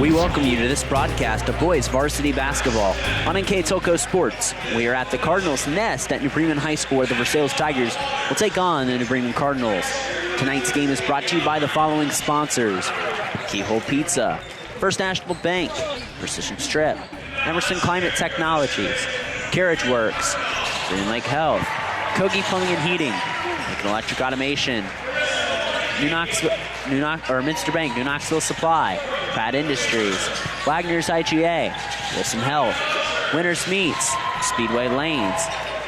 We welcome you to this broadcast of boys varsity basketball on NKTelco Sports. We are at the Cardinals' nest at New Bremen High School, where the Versailles Tigers will take on the New Bremen Cardinals. Tonight's game is brought to you by the following sponsors: Keyhole Pizza, First National Bank, Precision Strip, Emerson Climate Technologies, Carriage Works, Green Lake Health, Kogi Plumbing and Heating, Lincoln Electric Automation, Minster Bank, New Knoxville Supply, Pratt Industries, Wagner's IGA, Wilson Health, Winners Meats, Speedway Lanes,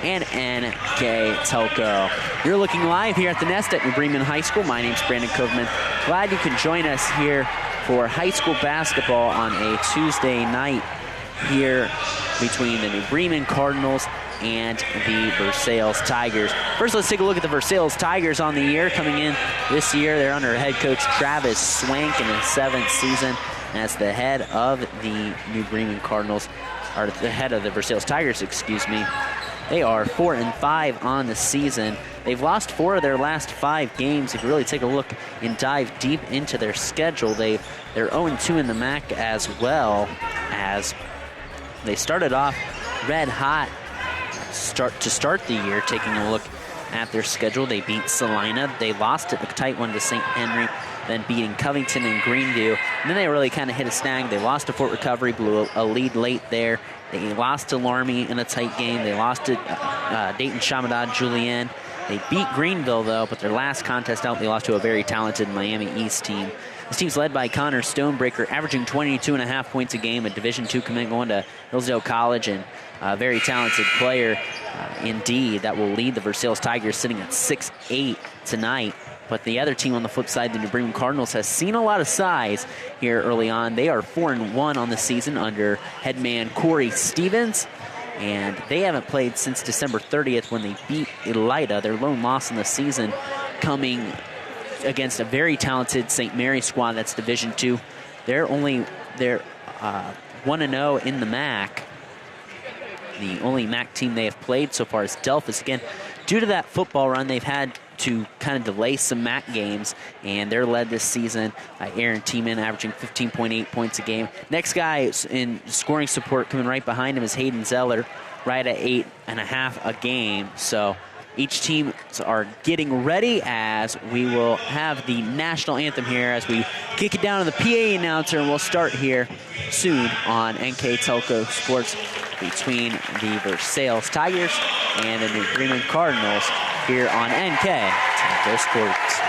and NKTelco. You're looking live here at the Nest at New Bremen High School. My name's Brandon Kovman. Glad you can join us here for high school basketball on a Tuesday night here between the New Bremen Cardinals and the Versailles Tigers. First, let's take a look at the Versailles Tigers on the year. Coming in this year, they're under head coach Travis Swank in his 7th season as the head of the New Bremen Cardinals, or the head of the Versailles Tigers, excuse me. They are 4-5 on the season. They've lost 4 of their last 5 games. If you really take a look and dive deep into their schedule, they're 0-2 in the MAC, as well as they started off red hot to start the year. Taking a look at their schedule, they beat Salina. They lost a tight one to St. Henry, then beating Covington and Greendale. And then they really kind of hit a snag. They lost to Fort Recovery, blew a lead late there. They lost to Laramie in a tight game. They lost to Dayton Chaminade Julienne. They beat Greenville, though, but their last contest out, they lost to a very talented Miami East team. This team's led by Connor Stonebreaker, averaging 22.5 points a game, a Division II commit going to Hillsdale College, and a very talented player indeed that will lead the Versailles Tigers, sitting at 6'8" tonight. But the other team on the flip side, the New Bremen Cardinals, has seen a lot of size here early on. They are 4-1 on the season under head man Corey Stevens, and they haven't played since December 30th when they beat Elida, their lone loss in the season, coming against a very talented St. Mary's squad that's Division II. They're 1-0 in the MAC. The only MAC team they have played so far is Delphus. Again, due to that football run, they've had to kind of delay some MAC games, and they're led this season by Aaron Tiemann, averaging 15.8 points a game. Next guy in scoring support coming right behind him is Hayden Zeller, right at 8.5 a game. So each team are getting ready as we will have the national anthem here as we kick it down to the PA announcer, and we'll start here soon on NKTelco Sports between the Versailles Tigers and the New Bremen Cardinals here on NKTelco Sports.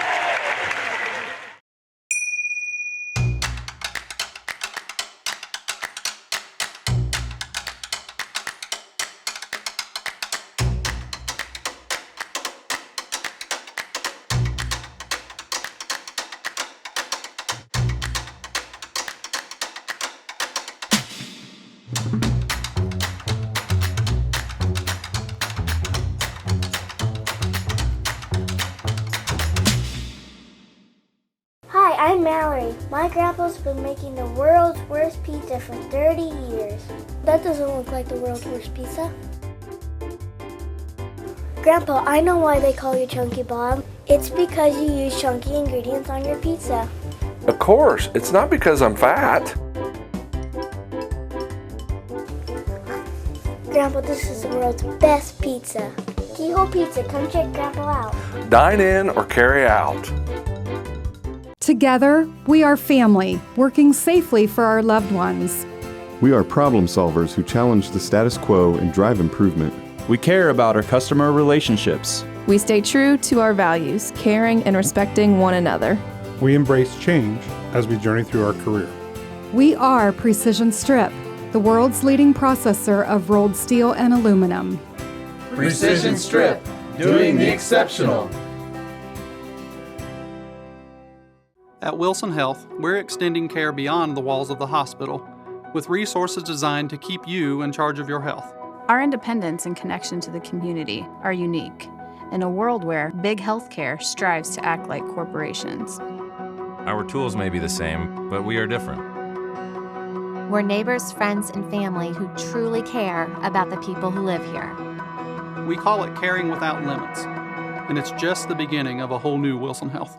I'm Mallory. My grandpa's been making the world's worst pizza for 30 years. That doesn't look like the world's worst pizza. Grandpa, I know why they call you Chunky Bob. It's because you use chunky ingredients on your pizza. Of course, it's not because I'm fat. Grandpa, this is the world's best pizza. Keyhole Pizza, come check Grandpa out. Dine in or carry out. Together, we are family, working safely for our loved ones. We are problem solvers who challenge the status quo and drive improvement. We care about our customer relationships. We stay true to our values, caring and respecting one another. We embrace change as we journey through our career. We are Precision Strip, the world's leading processor of rolled steel and aluminum. Precision Strip, doing the exceptional. At Wilson Health, we're extending care beyond the walls of the hospital, with resources designed to keep you in charge of your health. Our independence and connection to the community are unique in a world where big healthcare strives to act like corporations. Our tools may be the same, but we are different. We're neighbors, friends, and family who truly care about the people who live here. We call it Caring Without Limits, and it's just the beginning of a whole new Wilson Health.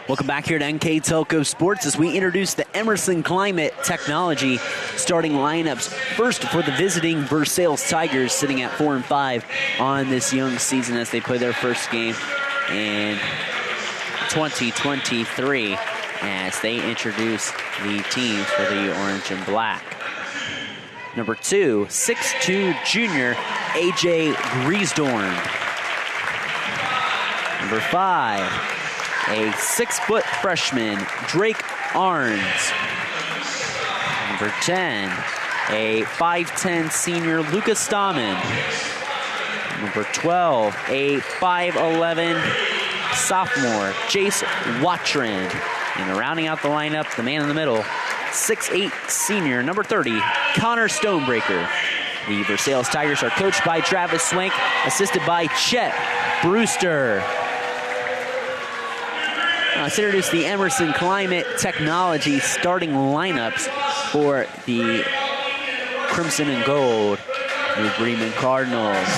Welcome back here to NKTelco Sports as we introduce the Emerson Climate Technology starting lineups. First for the visiting Versailles Tigers, sitting at 4-5 on this young season as they play their first game in 2023 as they introduce the teams for the orange and black. Number 2, 6'2" junior AJ Griesdorn. Number 5, a 6-foot freshman, Drake Arns. Number 10, a 5'10" senior, Lucas Stammen. Number 12, a 5'11" sophomore, Jace Watrin. And rounding out the lineup, the man in the middle, 6'8" senior, number 30, Connor Stonebreaker. The Versailles Tigers are coached by Travis Swank, assisted by Chet Brewster. Let's introduce the Emerson Climate Technology starting lineups for the Crimson and Gold New Bremen Cardinals.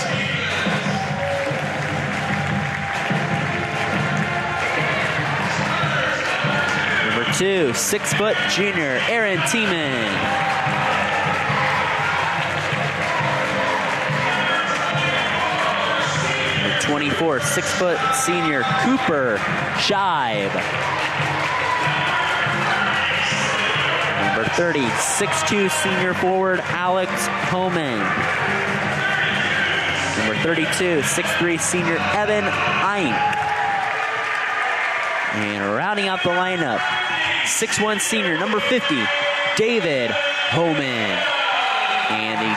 Number 2, 6-foot junior Aaron Tiemann. 24, 6-foot senior Cooper Shive. Number 30, 6'2" senior forward Alex Homan. Number 32, 6'3" senior Evan Eink. And rounding out the lineup, 6'1" senior number 50, David Homan. And the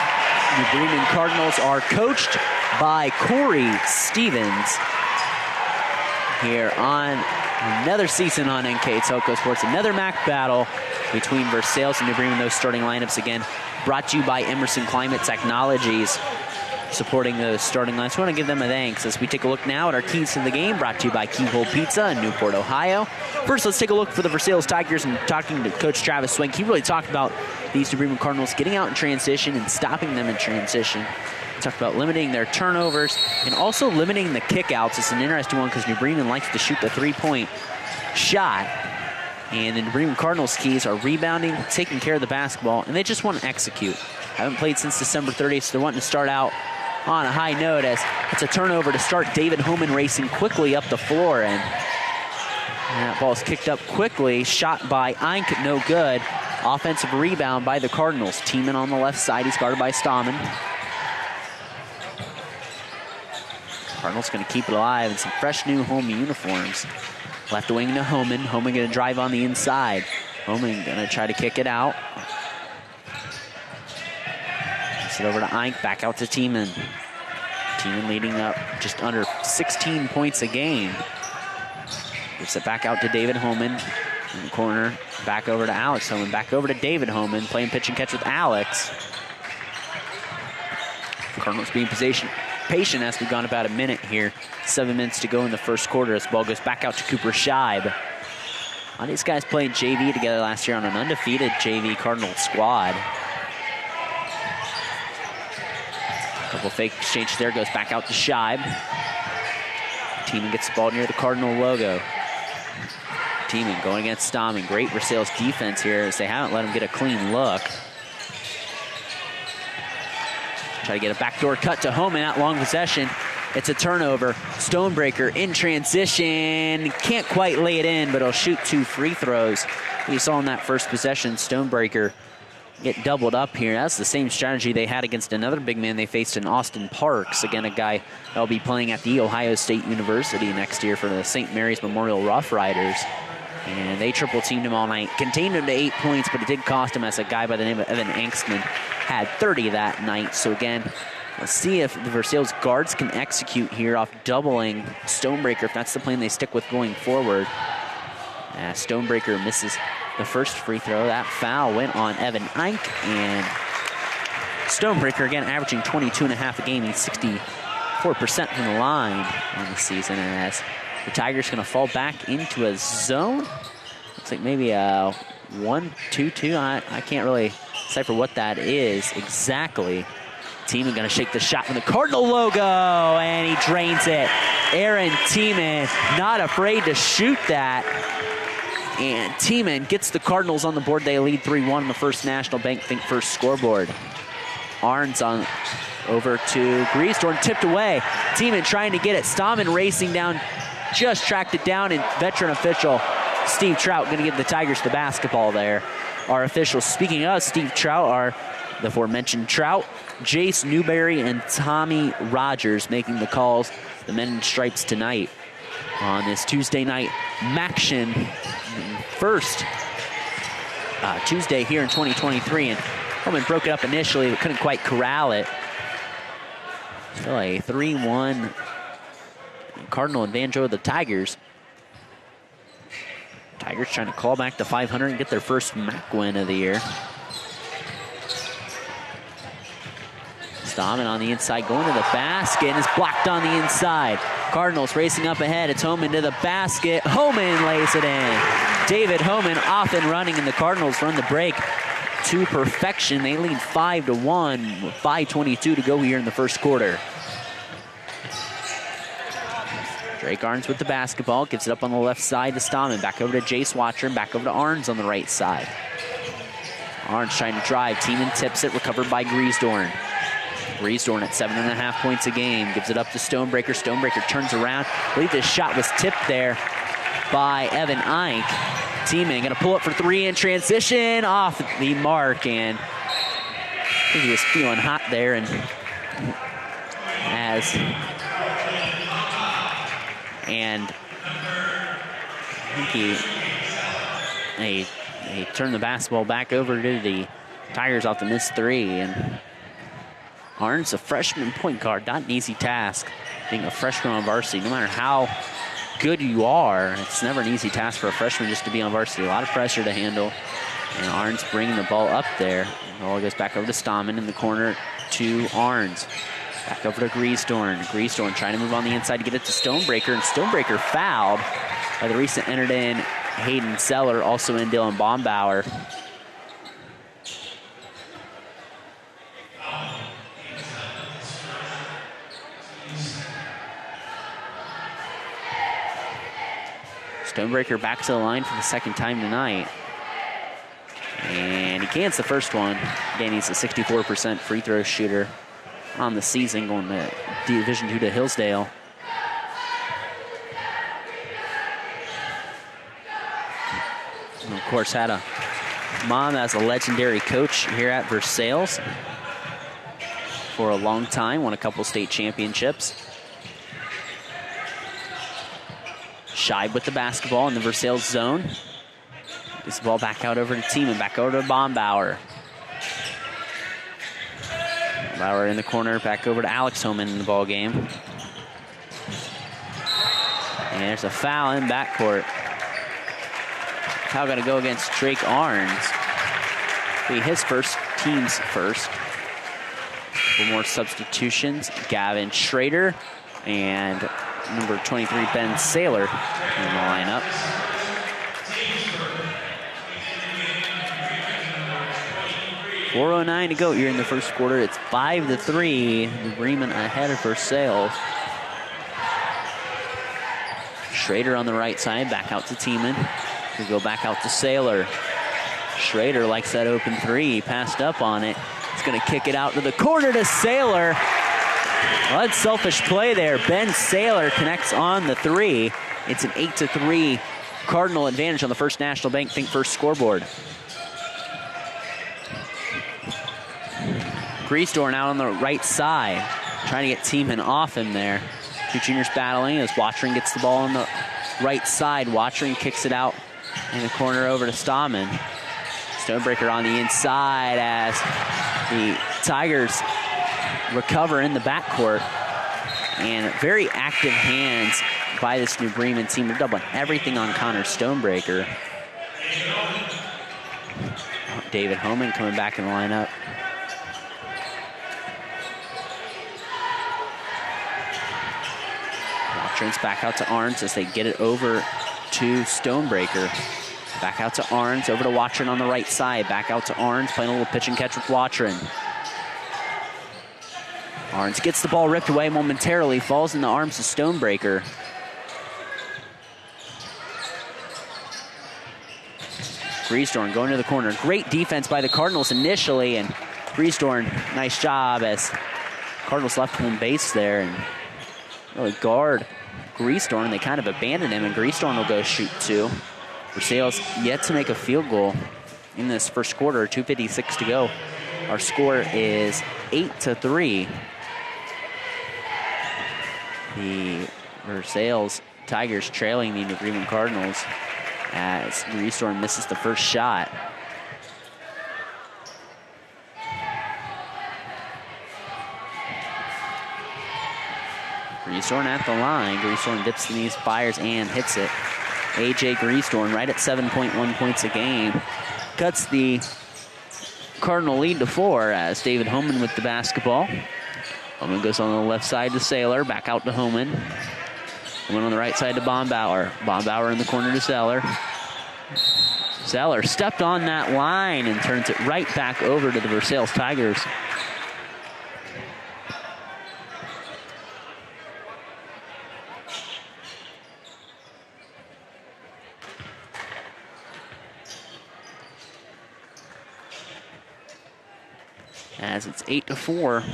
New Bremen Cardinals are coached by Corey Stevens here on another season on NKTelco Sports. Another MAC battle between Versailles and New Bremen. Those starting lineups again brought to you by Emerson Climate Technologies, supporting those starting lines. We want to give them a thanks as we take a look now at our keys to the game, brought to you by Keyhole Pizza in Newport, Ohio. First, let's take a look for the Versailles Tigers and talking to Coach Travis Swank. He really talked about these New Bremen Cardinals getting out in transition and stopping them in transition. Talked about limiting their turnovers and also limiting the kickouts. It's an interesting one because New Bremen likes to shoot the three-point shot. And the New Bremen Cardinals' keys are rebounding, taking care of the basketball, and they just want to execute. Haven't played since December 30th, so they're wanting to start out on a high note as it's a turnover to start. David Homan racing quickly up the floor, and that ball's kicked up quickly. Shot by Eink, no good. Offensive rebound by the Cardinals. Tiemann on the left side, he's guarded by Stammen. Cardinals going to keep it alive in some fresh new home uniforms. Left wing to Homan. Homan going to drive on the inside. Homan going to try to kick it out. Pass it over to Eink. Back out to Tiemann. Tiemann leading up just under 16 points a game. Gives it back out to David Homan. In the corner. Back over to Alex Homan. Back over to David Homan. Playing pitch and catch with Alex. Cardinals being patient as we've gone about a minute here. 7 minutes to go in the first quarter as the ball goes back out to Cooper Shibe. A lot of these guys played JV together last year on an undefeated JV Cardinal squad. Couple fake exchanges there, goes back out to Shibe. Tiemann gets the ball near the Cardinal logo. Tiemann going against Stammen. Great Versailles defense here as they haven't let him get a clean look. Try to get a backdoor cut to Homan, that long possession. It's a turnover. Stonebreaker in transition. Can't quite lay it in, but he'll shoot 2 free throws. We saw in that first possession, Stonebreaker get doubled up here. That's the same strategy they had against another big man they faced in Austin Parks. Again, a guy that'll be playing at the Ohio State University next year for the St. Mary's Memorial Rough Riders. And they triple teamed him all night. Contained him to 8 points, but it did cost him as a guy by the name of Evan Angstman had 30 that night. So again, let's see if the Versailles guards can execute here off doubling Stonebreaker, if that's the plan they stick with going forward. Stonebreaker misses the first free throw. That foul went on Evan Eink, and Stonebreaker again averaging 22.5 a game. He's 64% from the line on the season, as the Tigers going to fall back into a zone. Looks like maybe a 1-2-2. I can't really decipher what that is exactly. Tiemann going to shake the shot from the Cardinal logo, and he drains it. Aaron Tiemann, not afraid to shoot that. And Tiemann gets the Cardinals on the board. They lead 3-1 on the First National Bank Think First scoreboard. Arns on over to Griesdorf, tipped away. Tiemann trying to get it. Stammen racing down, just tracked it down, and veteran official Steve Trout going to give the Tigers the basketball there. Our officials, speaking of Steve Trout, are the aforementioned Trout, Jace Newberry, and Tommy Rogers making the calls. The men in stripes tonight on this Tuesday night Maction first Tuesday here in 2023. And Holman broke it up initially, but couldn't quite corral it. Still a 3-1 Cardinal advantage over the Tigers. Tigers trying to claw back to 500 and get their first MAC win of the year. Stammen on the inside, going to the basket, and is blocked on the inside. Cardinals racing up ahead. It's Homan to the basket. Homan lays it in. David Homan off and running, and the Cardinals run the break to perfection. They lead 5-1 with 5:22 to go here in the first quarter. Drake Arns with the basketball, gives it up on the left side to Stammen. Back over to Jace Watcher, and back over to Arns on the right side. Arns trying to drive. Tiemann tips it, recovered by Griesdorf. Griesdorf at 7.5 points a game. Gives it up to Stonebreaker. Stonebreaker turns around. I believe this shot was tipped there by Evan Ike. Tiemann going to pull it for three in transition. Off the mark, and I think he was feeling hot there. And I think he turned the basketball back over to the Tigers off the missed three. And Arns, a freshman point guard, not an easy task being a freshman on varsity. No matter how good you are, it's never an easy task for a freshman just to be on varsity. A lot of pressure to handle. And Arns bringing the ball up there. The ball goes back over to Stammen in the corner to Arns. Back over to Griesdorf. Griesdorf trying to move on the inside to get it to Stonebreaker, and Stonebreaker fouled by the recent entered in Hayden Zeller, also in Dylan Bombauer. Stonebreaker back to the line for the second time tonight. And he cans the first one. Again, he's a 64% free throw shooter on the season, going to Division II to Hillsdale. And of course, had a mom as a legendary coach here at Versailles for a long time, won a couple state championships. Shied with the basketball in the Versailles zone. Gets the ball back out over to Tiemann, back over to Bombauer. Bombauer in the corner, back over to Alex Homan in the ball game. And there's a foul in backcourt. Foul going to go against Drake Arns. Be his first, team's first. A couple more substitutions. Gavin Schrader and number 23, Ben Saylor, in the lineup. .409 to go here in the first quarter. It's 5-3. Bremen ahead of Versailles. Schrader on the right side, back out to Tiemann. We go back out to Saylor. Schrader likes that open three. He passed up on it. He's going to kick it out to the corner to Saylor. Unselfish play there. Ben Saylor connects on the three. It's an 8-3 Cardinal advantage on the First National Bank Think First scoreboard. Griesdorf out on the right side, trying to get Tiemann off him there. Two juniors battling as Watering gets the ball on the right side. Watering kicks it out in the corner over to Stammen. Stonebreaker on the inside as the Tigers recover in the backcourt. And very active hands by this New Bremen team. They're doubling everything on Connor Stonebreaker. David Homan coming back in the lineup. Watrins back out to Arns as they get it over to Stonebreaker. Back out to Arns, over to Watrin on the right side. Back out to Arns, playing a little pitch and catch with Watrin. Barnes gets the ball ripped away momentarily, falls in the arms of Stonebreaker. Griesdorn going to the corner. Great defense by the Cardinals initially, and Griesdorn, nice job as Cardinals left home base there and really guard Griesdorn. They kind of abandoned him, and Griesdorn will go shoot two. Versailles yet to make a field goal in this first quarter, 2:56 to go. Our score is 8-3. The Versailles Tigers trailing the New Bremen Cardinals as Griesdorn misses the first shot. Griesdorn at the line. Griesdorn dips the knees, fires, and hits it. A.J. Griesdorn right at 7.1 points a game. Cuts the Cardinal lead to 4 as David Homan with the basketball. Homan goes on the left side to Saylor, back out to Homan. Homan on the right side to Bombauer. Bombauer in the corner to Zeller. Zeller stepped on that line and turns it right back over to the Versailles Tigers. As it's 8-4.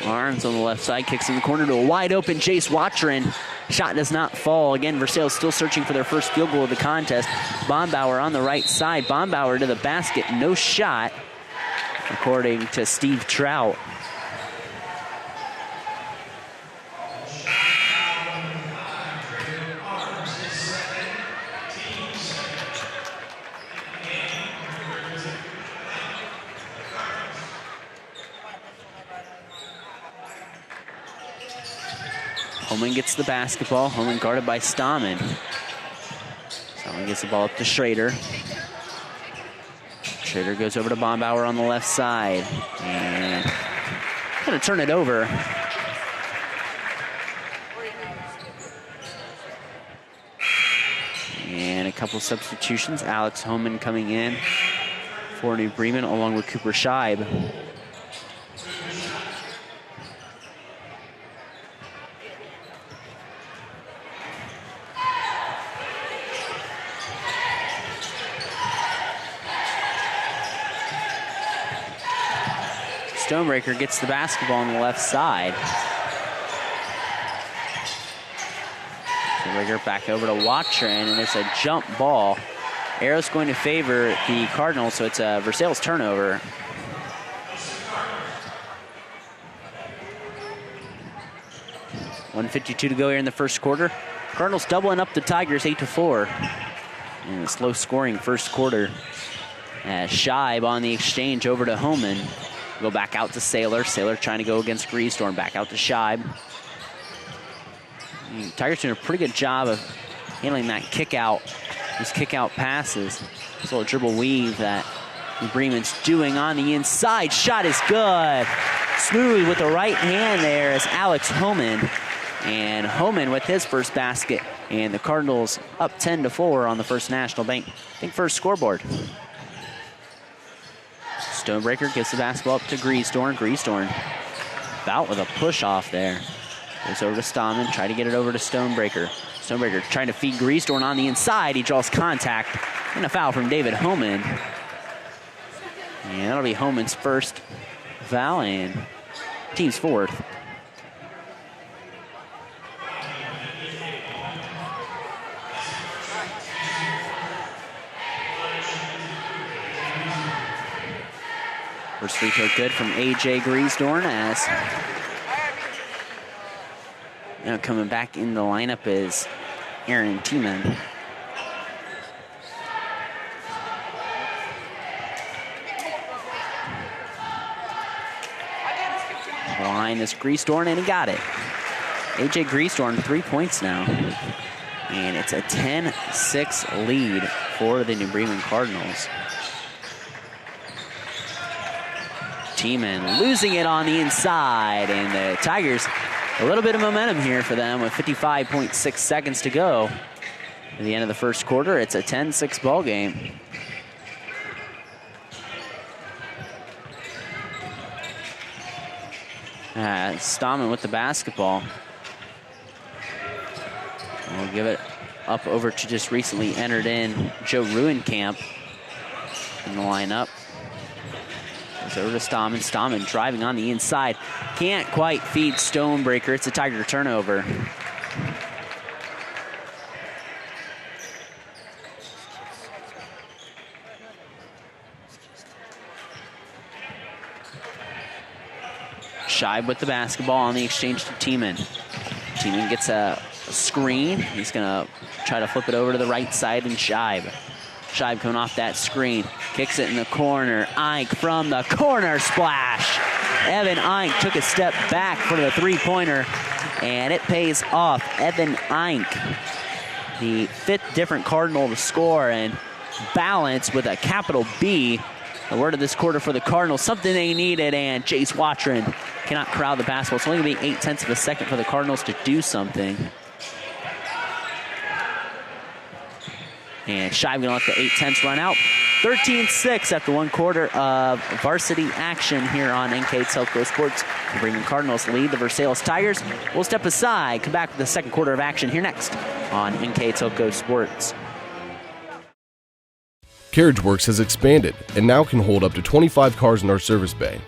Barnes on the left side, kicks in the corner to a wide open Jace Watrin. Shot does not fall. Again, Versailles still searching for their first field goal of the contest. Bombauer on the right side. Bombauer to the basket, no shot, according to Steve Trout. Homan gets the basketball. Homan guarded by Stammen. Stammen gets the ball up to Schrader. Schrader goes over to Bombauer on the left side. And going to turn it over. And a couple substitutions. Alex Homan coming in for New Bremen along with Cooper Scheib. Stonebreaker gets the basketball on the left side. Stonebreaker back over to Watrin, and it's a jump ball. Arrow's going to favor the Cardinals, so it's a Versailles turnover. .152 to go here in the first quarter. Cardinals doubling up the Tigers 8-4. In a slow scoring first quarter. As Scheib on the exchange over to Homan. Go back out to Saylor. Saylor trying to go against Griesdorn. Back out to Scheib. Tigers doing a pretty good job of handling that kick out. These kick out passes. This little dribble weave that Bremen's doing on the inside. Shot is good. Smooth with the right hand there is Alex Homan. And Homan with his first basket. And the Cardinals up 10-4 on the First National Bank first scoreboard. Stonebreaker gets the basketball up to Griesdorn. Griesdorn about with a push off there. Goes over to Stammen, try to get it over to Stonebreaker. Stonebreaker trying to feed Griesdorn on the inside. He draws contact and a foul from David Homan. And that'll be Homan's first foul and team's fourth. First free throw good from A.J. Griesdorn as now coming back in the lineup is Aaron Tiemann. Line is Griesdorn, and he got it. A.J. Griesdorn, 3 points now. And it's a 10-6 lead for the New Bremen Cardinals. Tiemann losing it on the inside, and the Tigers, a little bit of momentum here for them with 55.6 seconds to go. At the end of the first quarter, it's a 10-6 ball game. Stahman with the basketball. We'll give it up over to just recently entered in Joe Ruenkamp in the lineup. It's over to Stahman. Stahman driving on the inside. Can't quite feed Stonebreaker. It's a Tiger turnover. Scheib with the basketball on the exchange to Tiemann. Tiemann gets a screen. He's going to try to flip it over to the right side, and Scheib. Scheib coming off that screen. Kicks it in the corner. Eink from the corner splash. Evan Eink took a step back for the three-pointer, and it pays off. Evan Eink, the fifth different Cardinal to score, and balance with a capital B. The word of this quarter for the Cardinals, something they needed, and Jace Watron cannot corral the basketball. It's only going to be 0.8 of a second for the Cardinals to do something. And Scheib going to let the 0.8 run out. 13-6 after one quarter of varsity action here on NKTelco Sports. The Bremen Cardinals lead the Versailles Tigers. We'll step aside, come back with the second quarter of action here next on NKTelco Sports. CarriageWorks has expanded and now can hold up to 25 cars in our service bay.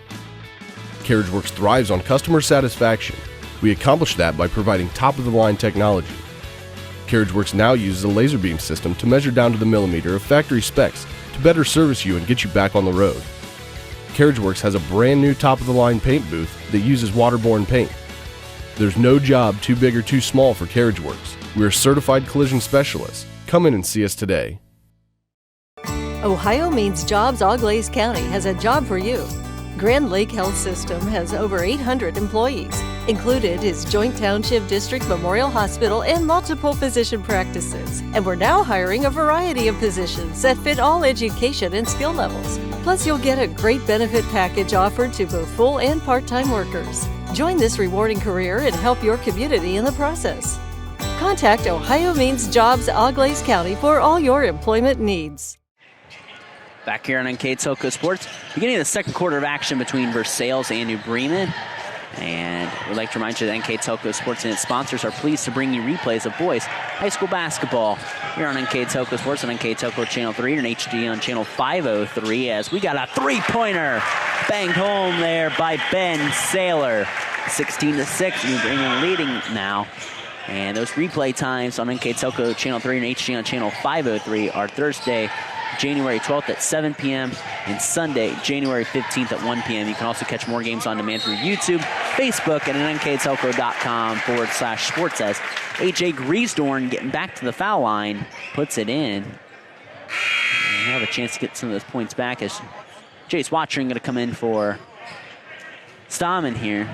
CarriageWorks thrives on customer satisfaction. We accomplish that by providing top-of-the-line technology. CarriageWorks now uses a laser beam system to measure down to the millimeter of factory specs to better service you and get you back on the road. CarriageWorks has a brand new top-of-the-line paint booth that uses waterborne paint. There's no job too big or too small for CarriageWorks. We're certified collision specialists. Come in and see us today. Ohio Means Jobs Auglaize County has a job for you. Grand Lake Health System has over 800 employees. Included is Joint Township District Memorial Hospital and multiple physician practices. And we're now hiring a variety of positions that fit all education and skill levels. Plus, you'll get a great benefit package offered to both full and part-time workers. Join this rewarding career and help your community in the process. Contact Ohio Means Jobs Auglaize County for all your employment needs. Back here on NKTelco Sports, beginning of the second quarter of action between Versailles and New Bremen. And we'd like to remind you that NKTelco Sports and its sponsors are pleased to bring you replays of boys high school basketball here on NKTelco Sports on NKTelco Channel 3 and HD on Channel 503, as we got a three-pointer banged home there by Ben Saylor. 16-6, New Bremen leading now. And those replay times on NKTelco Channel 3 and HD on Channel 503 are Thursday, January 12th at 7 p.m. and Sunday, January 15th at 1 p.m. You can also catch more games on demand through YouTube, Facebook, and at nktelco.com/sports as A.J. Griesdorn getting back to the foul line, puts it in. And we have a chance to get some of those points back as Jace Watchering going to come in for Stahman here.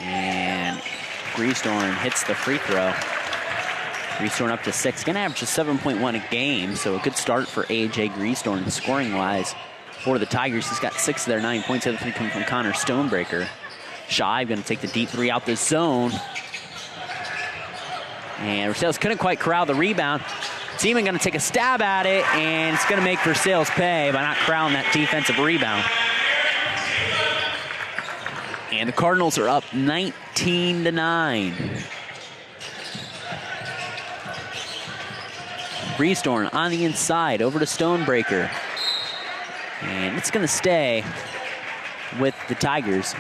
And Griesdorn hits the free throw. Griesdorn up to 6. Going to average just 7.1 a game, so a good start for A.J. Griesdorn scoring-wise for the Tigers. He's got 6 of their 9 points. The other 3 coming from Connor Stonebreaker. Scheib going to take the deep 3 out the zone. And Versailles couldn't quite corral the rebound. Tiemann going to take a stab at it, and it's going to make Versailles pay by not corralling that defensive rebound. And the Cardinals are up 19-9. Griesdorn on the inside, over to Stonebreaker. And it's going to stay with the Tigers.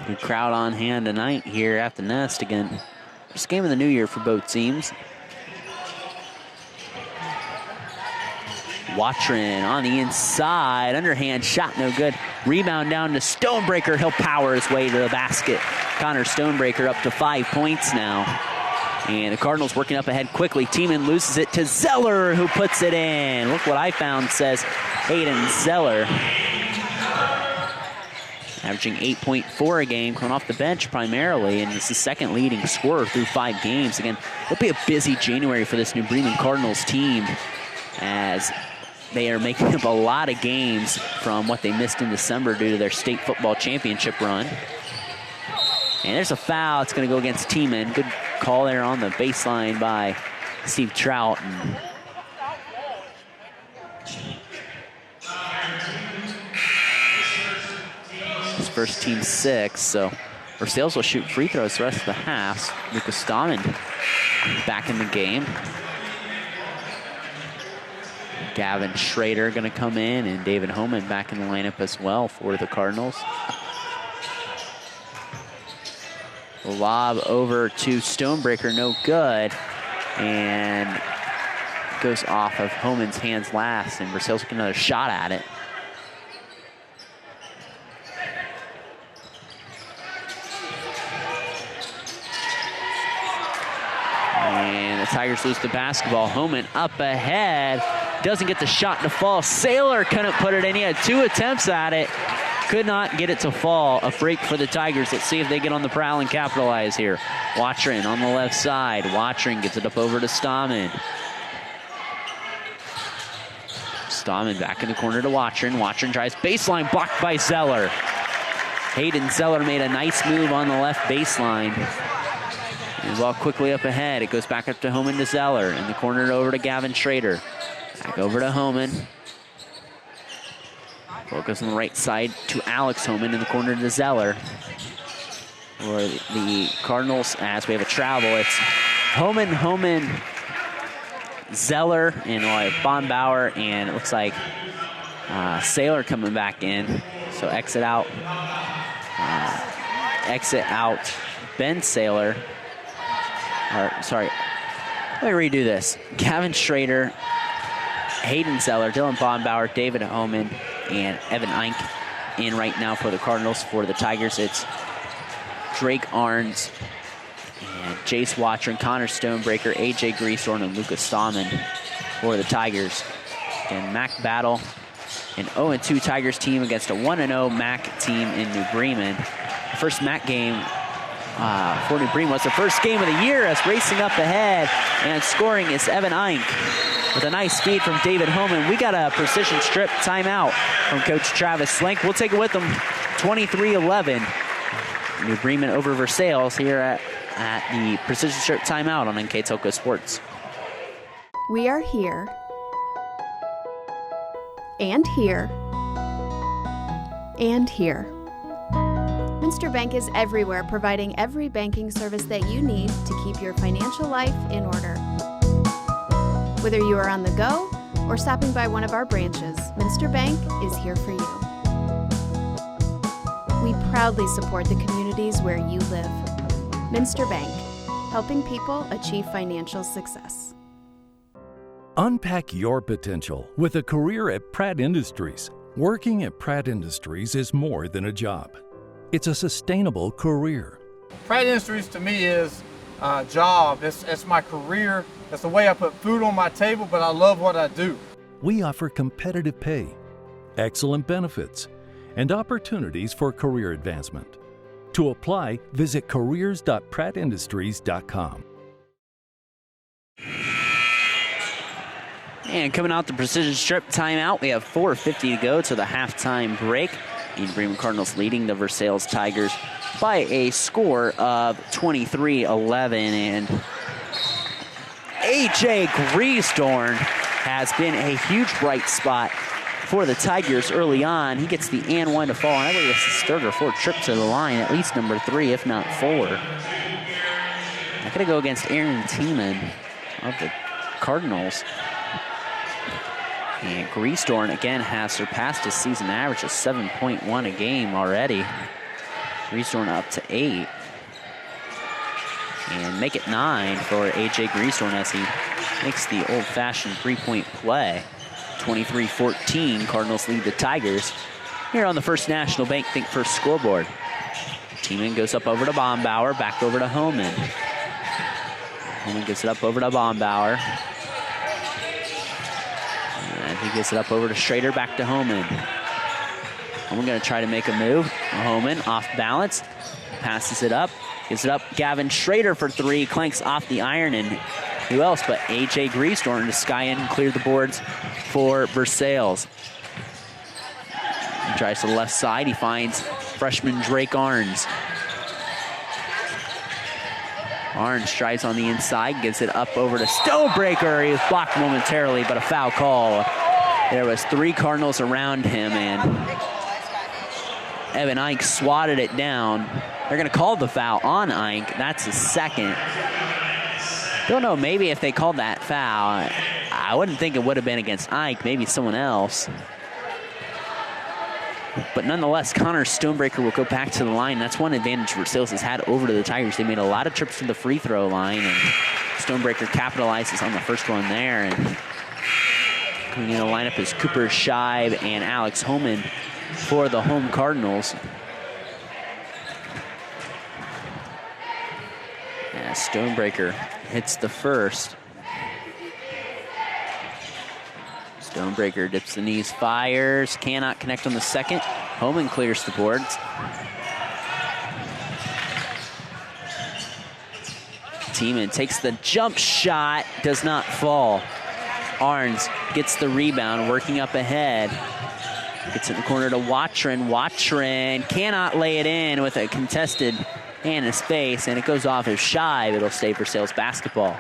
Good crowd on hand tonight here at the Nest again. First game of the new year for both teams. Watron on the inside, underhand shot, no good. Rebound down to Stonebreaker. He'll power his way to the basket. Connor Stonebreaker up to 5 points now. And the Cardinals working up ahead quickly. Tiemann loses it to Zeller, who puts it in. Look what I found, says Hayden Zeller. Averaging 8.4 a game, coming off the bench primarily, and it's the second leading scorer through 5 games. Again, it'll be a busy January for this New Bremen Cardinals team, as they are making up a lot of games from what they missed in December due to their state football championship run. And there's a foul. It's going to go against Tiemann. Good call there on the baseline by Steve Trout. And his first team 6, so Versailles will shoot free throws the rest of the half. Lucas Stammen back in the game. Gavin Schrader going to come in, and David Homan back in the lineup as well for the Cardinals. Lob over to Stonebreaker, no good. And goes off of Homan's hands last, and Versailles will get another shot at it. And the Tigers lose the basketball. Homan up ahead. Doesn't get the shot to fall. Saylor couldn't put it in. He had 2 attempts at it. Could not get it to fall. A break for the Tigers. Let's see if they get on the prowl and capitalize here. Watrin on the left side. Watrin gets it up over to Stammen. Stammen back in the corner to Watrin. Watrin tries baseline, blocked by Zeller. Hayden Zeller made a nice move on the left baseline. And ball quickly up ahead. It goes back up to Homan to Zeller. In the corner over to Gavin Schrader. Back over to Homan. Focus on the right side to Alex Homan in the corner to Zeller. For the Cardinals, as we have a travel, it's Homan, Zeller, and we'll have Bonbauer, and it looks like Saylor coming back in. So exit out Ben Saylor. Sorry, let me redo this. Gavin Schrader, Hayden Zeller, Dylan Bonbauer, David Homan, and Evan Eink in right now for the Cardinals. For the Tigers, it's Drake Arns and Jace Watrin, Connor Stonebreaker, AJ Greasehorn, and Lucas Stammen for the Tigers. And MAC battle, an 0-2 Tigers team against a 1-0 MAC team in New Bremen. The first MAC game for New Bremen was the first game of the year, as racing up ahead and scoring is Evan Eink with a nice feed from David Homan. We got a precision strip timeout from Coach Travis Slink. We'll take it with them, 23-11. New Bremen over Versailles here at the precision strip timeout on NKTelco Sports. We are here, and here, and here. Minster Bank is everywhere, providing every banking service that you need to keep your financial life in order. Whether you are on the go or stopping by one of our branches, Minster Bank is here for you. We proudly support the communities where you live. Minster Bank, helping people achieve financial success. Unpack your potential with a career at Pratt Industries. Working at Pratt Industries is more than a job. It's a sustainable career. Pratt Industries to me is a job. It's my career. It's the way I put food on my table, but I love what I do. We offer competitive pay, excellent benefits, and opportunities for career advancement. To apply, visit careers.prattindustries.com. And coming out the precision strip timeout, we have 4:50 to go to the halftime break. The Bremen Cardinals leading the Versailles Tigers by a score of 23-11. And AJ Greasehorn has been a huge bright spot for the Tigers early on. He gets the and one to fall, and I believe it's his third or fourth trip to the line, at least number 3, if not 4. I'm going to go against Aaron Tiemann of the Cardinals. And Greasehorn, again, has surpassed his season average of 7.1 a game already. Greasehorn up to 8. And make it 9 for A.J. Greasehorn as he makes the old-fashioned three-point play. 23-14, Cardinals lead the Tigers here on the First National Bank Think First scoreboard. Tiemann goes up over to Bonbauer, back over to Homan. Homan gets it up over to Bonbauer. And he gets it up over to Schrader, back to Homan. Homan going to try to make a move. Homan off balance, passes it up, gives it up. Gavin Schrader for 3, clanks off the iron, and who else but A.J. Greasehorn to sky in and clear the boards for Versailles. He tries to the left side. He finds freshman Drake Arns. Arns drives on the inside, gives it up over to Stonebreaker. He was blocked momentarily, but a foul call. There was 3 Cardinals around him, and Evan Ike swatted it down. They're going to call the foul on Ike. That's his second. Don't know, maybe if they called that foul, I wouldn't think it would have been against Ike, maybe someone else. But nonetheless, Connor Stonebreaker will go back to the line. That's one advantage Versailles has had over to the Tigers. They made a lot of trips to the free throw line, and Stonebreaker capitalizes on the first one there. And coming in the lineup is Cooper Scheib and Alex Homan for the home Cardinals. As Stonebreaker hits the first. Stonebreaker dips the knees, fires, cannot connect on the second. Homan clears the boards. Tiemann takes the jump shot, does not fall. Arns gets the rebound, working up ahead. Gets in the corner to Watrin. Watrin cannot lay it in with a contested hand in his face, and it goes off his Scheib. It'll stay for Versailles basketball.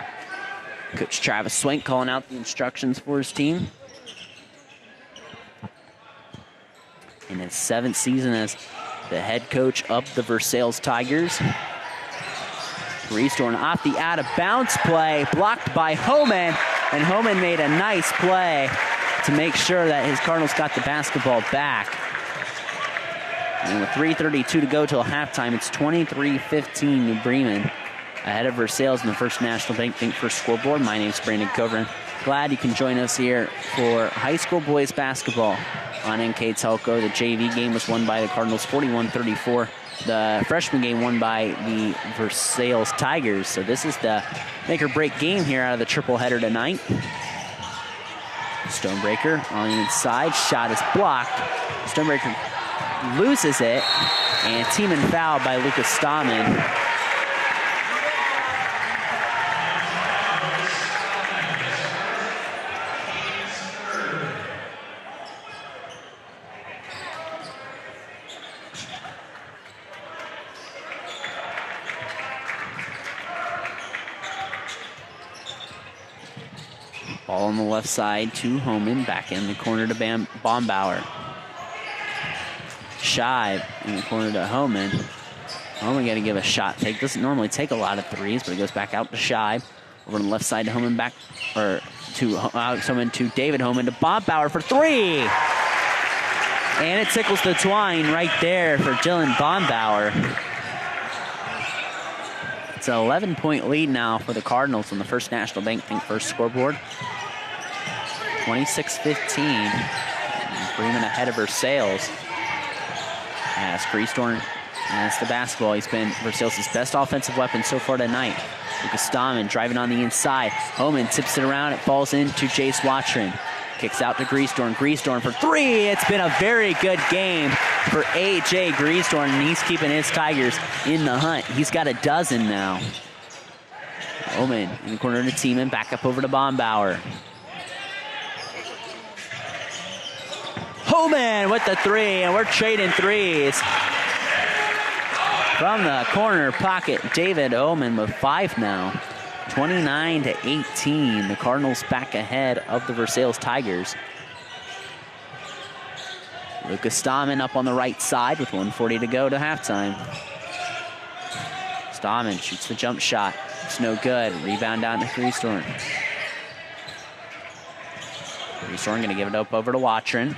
Coach Travis Swank calling out the instructions for his team. In his 7th season as the head coach of the Versailles Tigers. Reestorn off the out-of-bounds play, blocked by Homan, and Homan made a nice play to make sure that his Cardinals got the basketball back. And with 3:32 to go till halftime, it's 23-15 New Bremen ahead of Versailles in the First National Bank Think First scoreboard. My name's Brandon Coverin. Glad you can join us here for high school boys basketball on NKTelco. The JV game was won by the Cardinals 41-34. The freshman game won by the Versailles Tigers. So this is the make-or-break game here out of the triple header tonight. Stonebreaker on the inside. Shot is blocked. Stonebreaker loses it. And Tiemann fouled by Lucas Stahman. Ball on the left side to Homan, back in the corner to Bombauer. Scheib in the corner to Homan. Homan got to give a shot take. Doesn't normally take a lot of threes, but it goes back out to Scheib. Over on the left side to Homan, back or to Alex Homan to David Homan to Bombauer for 3. And it tickles the twine right there for Dylan Bombauer. It's an 11-point lead now for the Cardinals on the First National Bank Think First scoreboard. 26-15. Bremen ahead of Versailles. As Greastorn has the basketball. He's been Versailles' best offensive weapon so far tonight. Lucas Stahman driving on the inside. Homan tips it around. It falls into Jace Watrin. Kicks out to Greastorn. Greastorn for 3. It's been a very good game for A.J. Greastorn, and he's keeping his Tigers in the hunt. He's got a dozen now. Homan in the corner to Tiemann. Back up over to Bombauer. Homan with the 3, and we're trading threes. From the corner pocket, David Homan with 5 now. 29-18. The Cardinals back ahead of the Versailles Tigers. Lucas Stahman up on the right side with 1:40 to go to halftime. Stahman shoots the jump shot. It's no good. Rebound down to Greastorn. Greastorn going to give it up over to Watrin.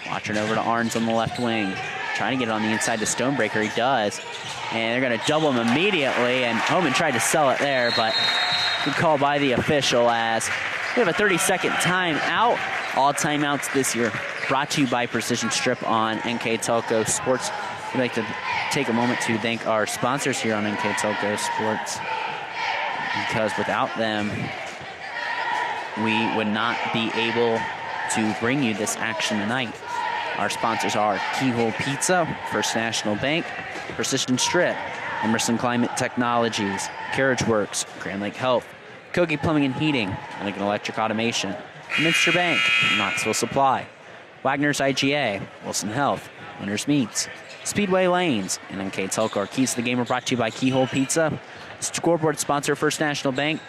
Watrin over to Arns on the left wing. Trying to get it on the inside to Stonebreaker. He does. And they're going to double him immediately. And Homan tried to sell it there, but good call by the official as we have a 30-second timeout. All timeouts this year brought to you by Precision Strip on NKTelco Sports. We'd like to take a moment to thank our sponsors here on NKTelco Sports, because without them, we would not be able to bring you this action tonight. Our sponsors are Keyhole Pizza, First National Bank, Precision Strip, Emerson Climate Technologies, Carriage Works, Grand Lake Health, Kogi Plumbing and Heating, Lincoln Electric Automation, Minster Bank, Knoxville Supply, Wagner's IGA, Wilson Health, Winners Meats, Speedway Lanes, and NKTelco. Our keys to the game are brought to you by Keyhole Pizza. Scoreboard sponsor First National Bank.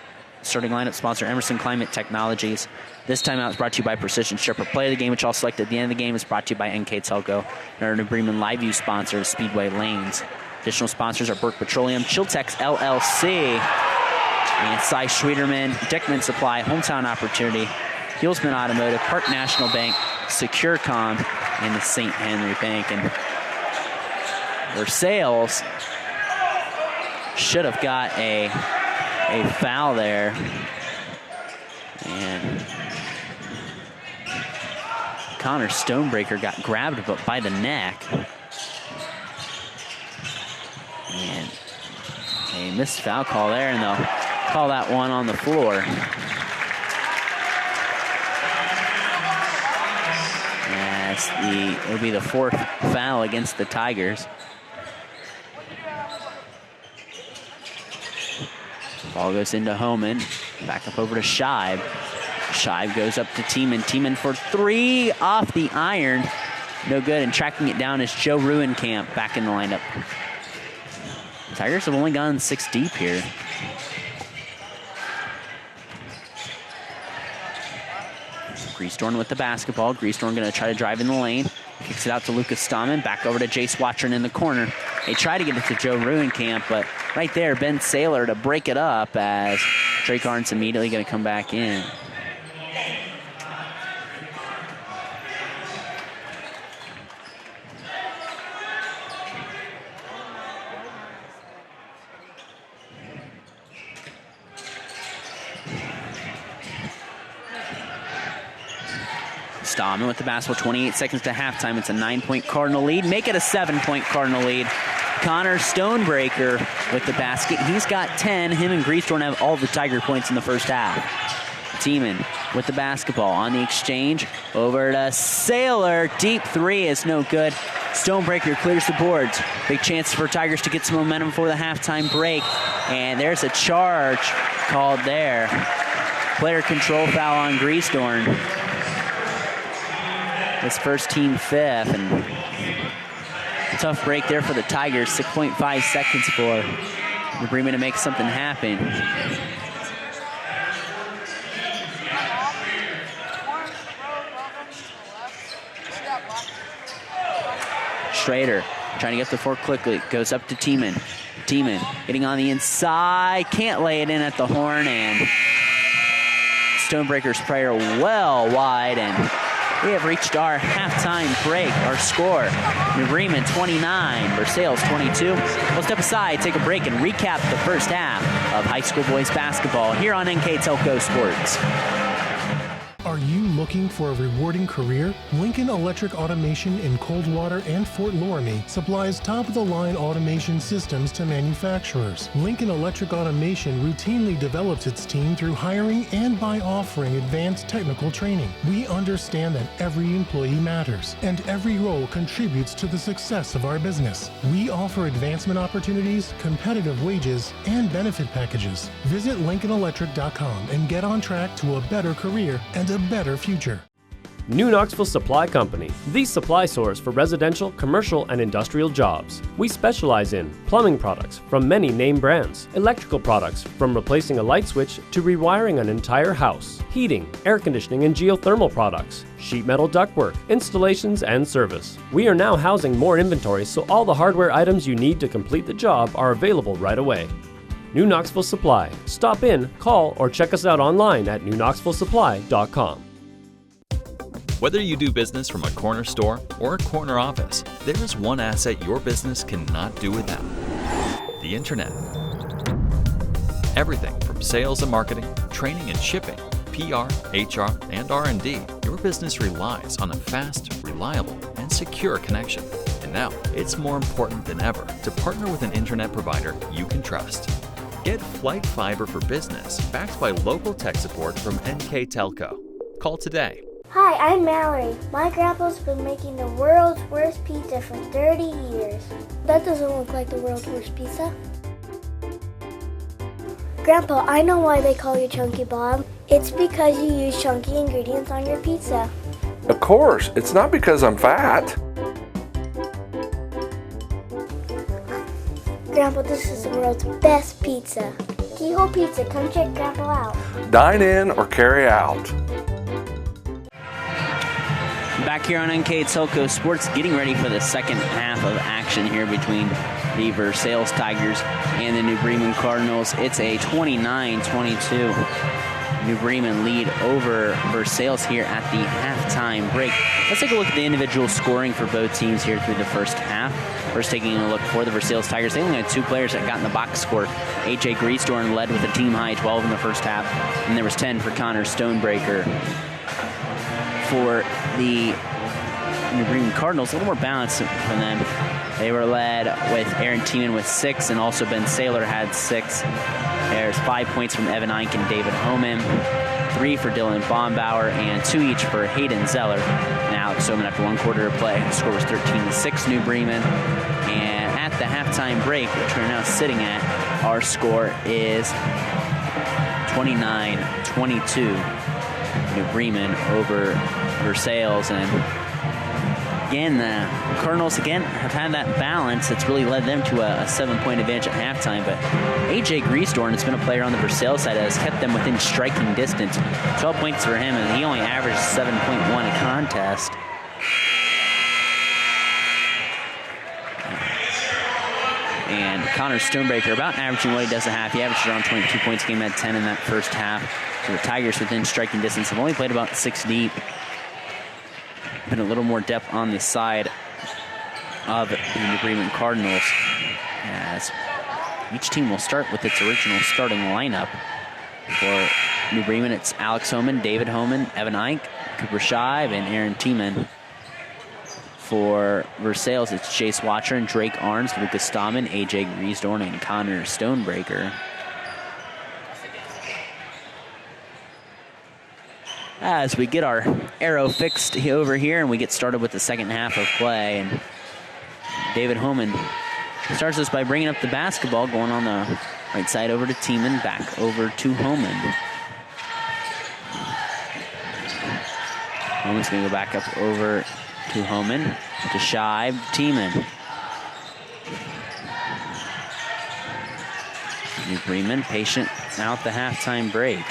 Starting lineup sponsor Emerson Climate Technologies. This time out is brought to you by Precision Stripper. Play of the game, which I'll select at the end of the game, is brought to you by NKTelco. And our new Bremen Live View sponsor is Speedway Lanes. Additional sponsors are Burke Petroleum, Chiltex LLC, and Cy Schwederman, Dickman Supply, Hometown Opportunity, Heelsman Automotive, Park National Bank, SecureCom, and the St. Henry Bank. And Versailles should have got a foul there. And Connor Stonebreaker got grabbed by the neck. And a missed foul call there, and they'll call that one on the floor. It'll be the fourth foul against the Tigers. Ball goes into Homan. Back up over to Shive. Shive goes up to Tiemann. Tiemann for three off the iron. No good, and tracking it down is Joe Ruenkamp back in the lineup. The Tigers have only gone 6 deep here. Greastorn with the basketball. Greastorn going to try to drive in the lane. Kicks it out to Lucas Stahman. Back over to Jace Watron in the corner. They try to get it to Joe Ruenkamp, but right there, Ben Saylor to break it up as Drake Arndt's immediately going to come back in. Stahman with the basketball, 28 seconds to halftime. It's a 9-point Cardinal lead. Make it a 7-point Cardinal lead. Connor Stonebreaker with the basket. He's got 10. Him and Greastorn have all the Tiger points in the first half. Tiemann with the basketball on the exchange. Over to Saylor. Deep three is no good. Stonebreaker clears the boards. Big chance for Tigers to get some momentum before the halftime break. And there's a charge called there. Player control foul on Greastorn. His first team fifth, and a tough break there for the Tigers. 6.5 seconds for the Bremen to make something happen. Schrader trying to get the four quickly. Goes up to Tiemann. Tiemann getting on the inside. Can't lay it in at the horn, and Stonebreaker's prayer well wide, and we have reached our halftime break. Our score, New Bremen 29, Versailles 22. We'll step aside, take a break, and recap the first half of high school boys basketball here on NKTelco Sports. Are you looking for a rewarding career? Lincoln Electric Automation in Coldwater and Fort Loramie supplies top-of-the-line automation systems to manufacturers. Lincoln Electric Automation routinely develops its team through hiring and by offering advanced technical training. We understand that every employee matters, and every role contributes to the success of our business. We offer advancement opportunities, competitive wages, and benefit packages. Visit LincolnElectric.com and get on track to a better career and a better future. New Knoxville Supply Company, the supply source for residential, commercial, and industrial jobs. We specialize in plumbing products from many name brands, electrical products from replacing a light switch to rewiring an entire house, heating, air conditioning, and geothermal products, sheet metal ductwork, installations, and service. We are now housing more inventory, so all the hardware items you need to complete the job are available right away. New Knoxville Supply. Stop in, call, or check us out online at newknoxvillesupply.com. Whether you do business from a corner store or a corner office, there is one asset your business cannot do without: the internet. Everything from sales and marketing, training and shipping, PR, HR, and R&D, your business relies on a fast, reliable, and secure connection. And now, it's more important than ever to partner with an internet provider you can trust. Get Flight Fiber for Business, backed by local tech support from NKTelco. Call today. Hi, I'm Mallory. My grandpa's been making the world's worst pizza for 30 years. That doesn't look like the world's worst pizza. Grandpa, I know why they call you Chunky Bob. It's because you use chunky ingredients on your pizza. Of course, it's not because I'm fat. Grandpa, this is the world's best pizza. Keyhole Pizza, come check Grandpa out. Dine in or carry out. Back here on NKTelco Sports, getting ready for the second half of action here between the Versailles Tigers and the New Bremen Cardinals. It's a 29-22 New Bremen lead over Versailles here at the halftime break. Let's take a look at the individual scoring for both teams here through the first half. First, taking a look for the Versailles Tigers. They only had 2 players that got in the box score. A.J. Griesdorn led with a team-high 12 in the first half, and there was 10 for Connor Stonebreaker. For the New Bremen Cardinals, a little more balance from them. They were led with Aaron Tiemann with 6, and also Ben Saylor had 6. There's 5 points from Evan Eink and David Homan, 3 for Dylan Bombauer, and 2 each for Hayden Zeller. And Alex Homan after 1 quarter of play. The score was 13-6 New Bremen. And at the halftime break, which we're now sitting at, our score is 29-22 New Bremen over Versailles. And again, the Cardinals again have had that balance that's really led them to a 7-point advantage at halftime. But A.J. Griesdorn has been a player on the Versailles side that has kept them within striking distance. 12 points for him, and he only averaged 7.1 a contest. And Connor Stonebreaker about averaging what he does a half. He averaged around 22 points a game, had 10 in that first half. So the Tigers within striking distance have only played about 6 deep. Been a little more depth on the side of the New Bremen Cardinals, as each team will start with its original starting lineup. For New Bremen, it's Alex Homan, David Homan, Evan Eink, Cooper Shive, and Aaron Tiemann. For Versailles, it's Chase Watcher and Drake Arns, Lucas Stahman, A.J. Griesdorn, and Connor Stonebreaker. As we get our arrow fixed over here and we get started with the second half of play, and David Homan starts us by bringing up the basketball, going on the right side over to Tiemann, back over to Homan. Homan's going to go back up over to Homan, to Shive, Tiemann. New Bremen patient out the halftime break.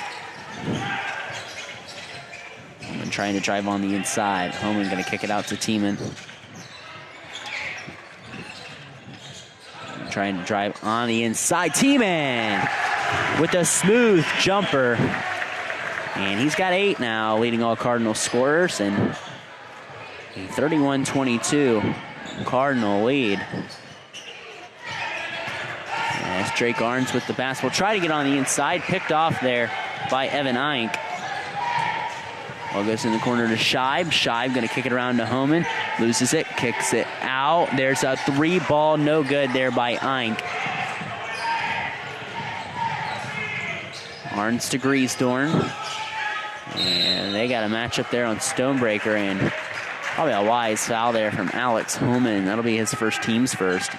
Homan trying to drive on the inside. Homan going to kick it out to Tiemann. Trying to drive on the inside. Tiemann with a smooth jumper. And he's got 8 now, leading all Cardinal scorers. And a 31-22 Cardinal lead. And that's Drake Arns with the basketball. Try to get on the inside. Picked off there by Evan Eink. Ball goes in the corner to Shive. Shive going to kick it around to Homan. Loses it, kicks it out. There's a 3-ball, no good there by Eink. Arns to Griesdorn. And they got a matchup there on Stonebreaker, and probably a wise foul there from Alex Homan. That'll be his first, team's first.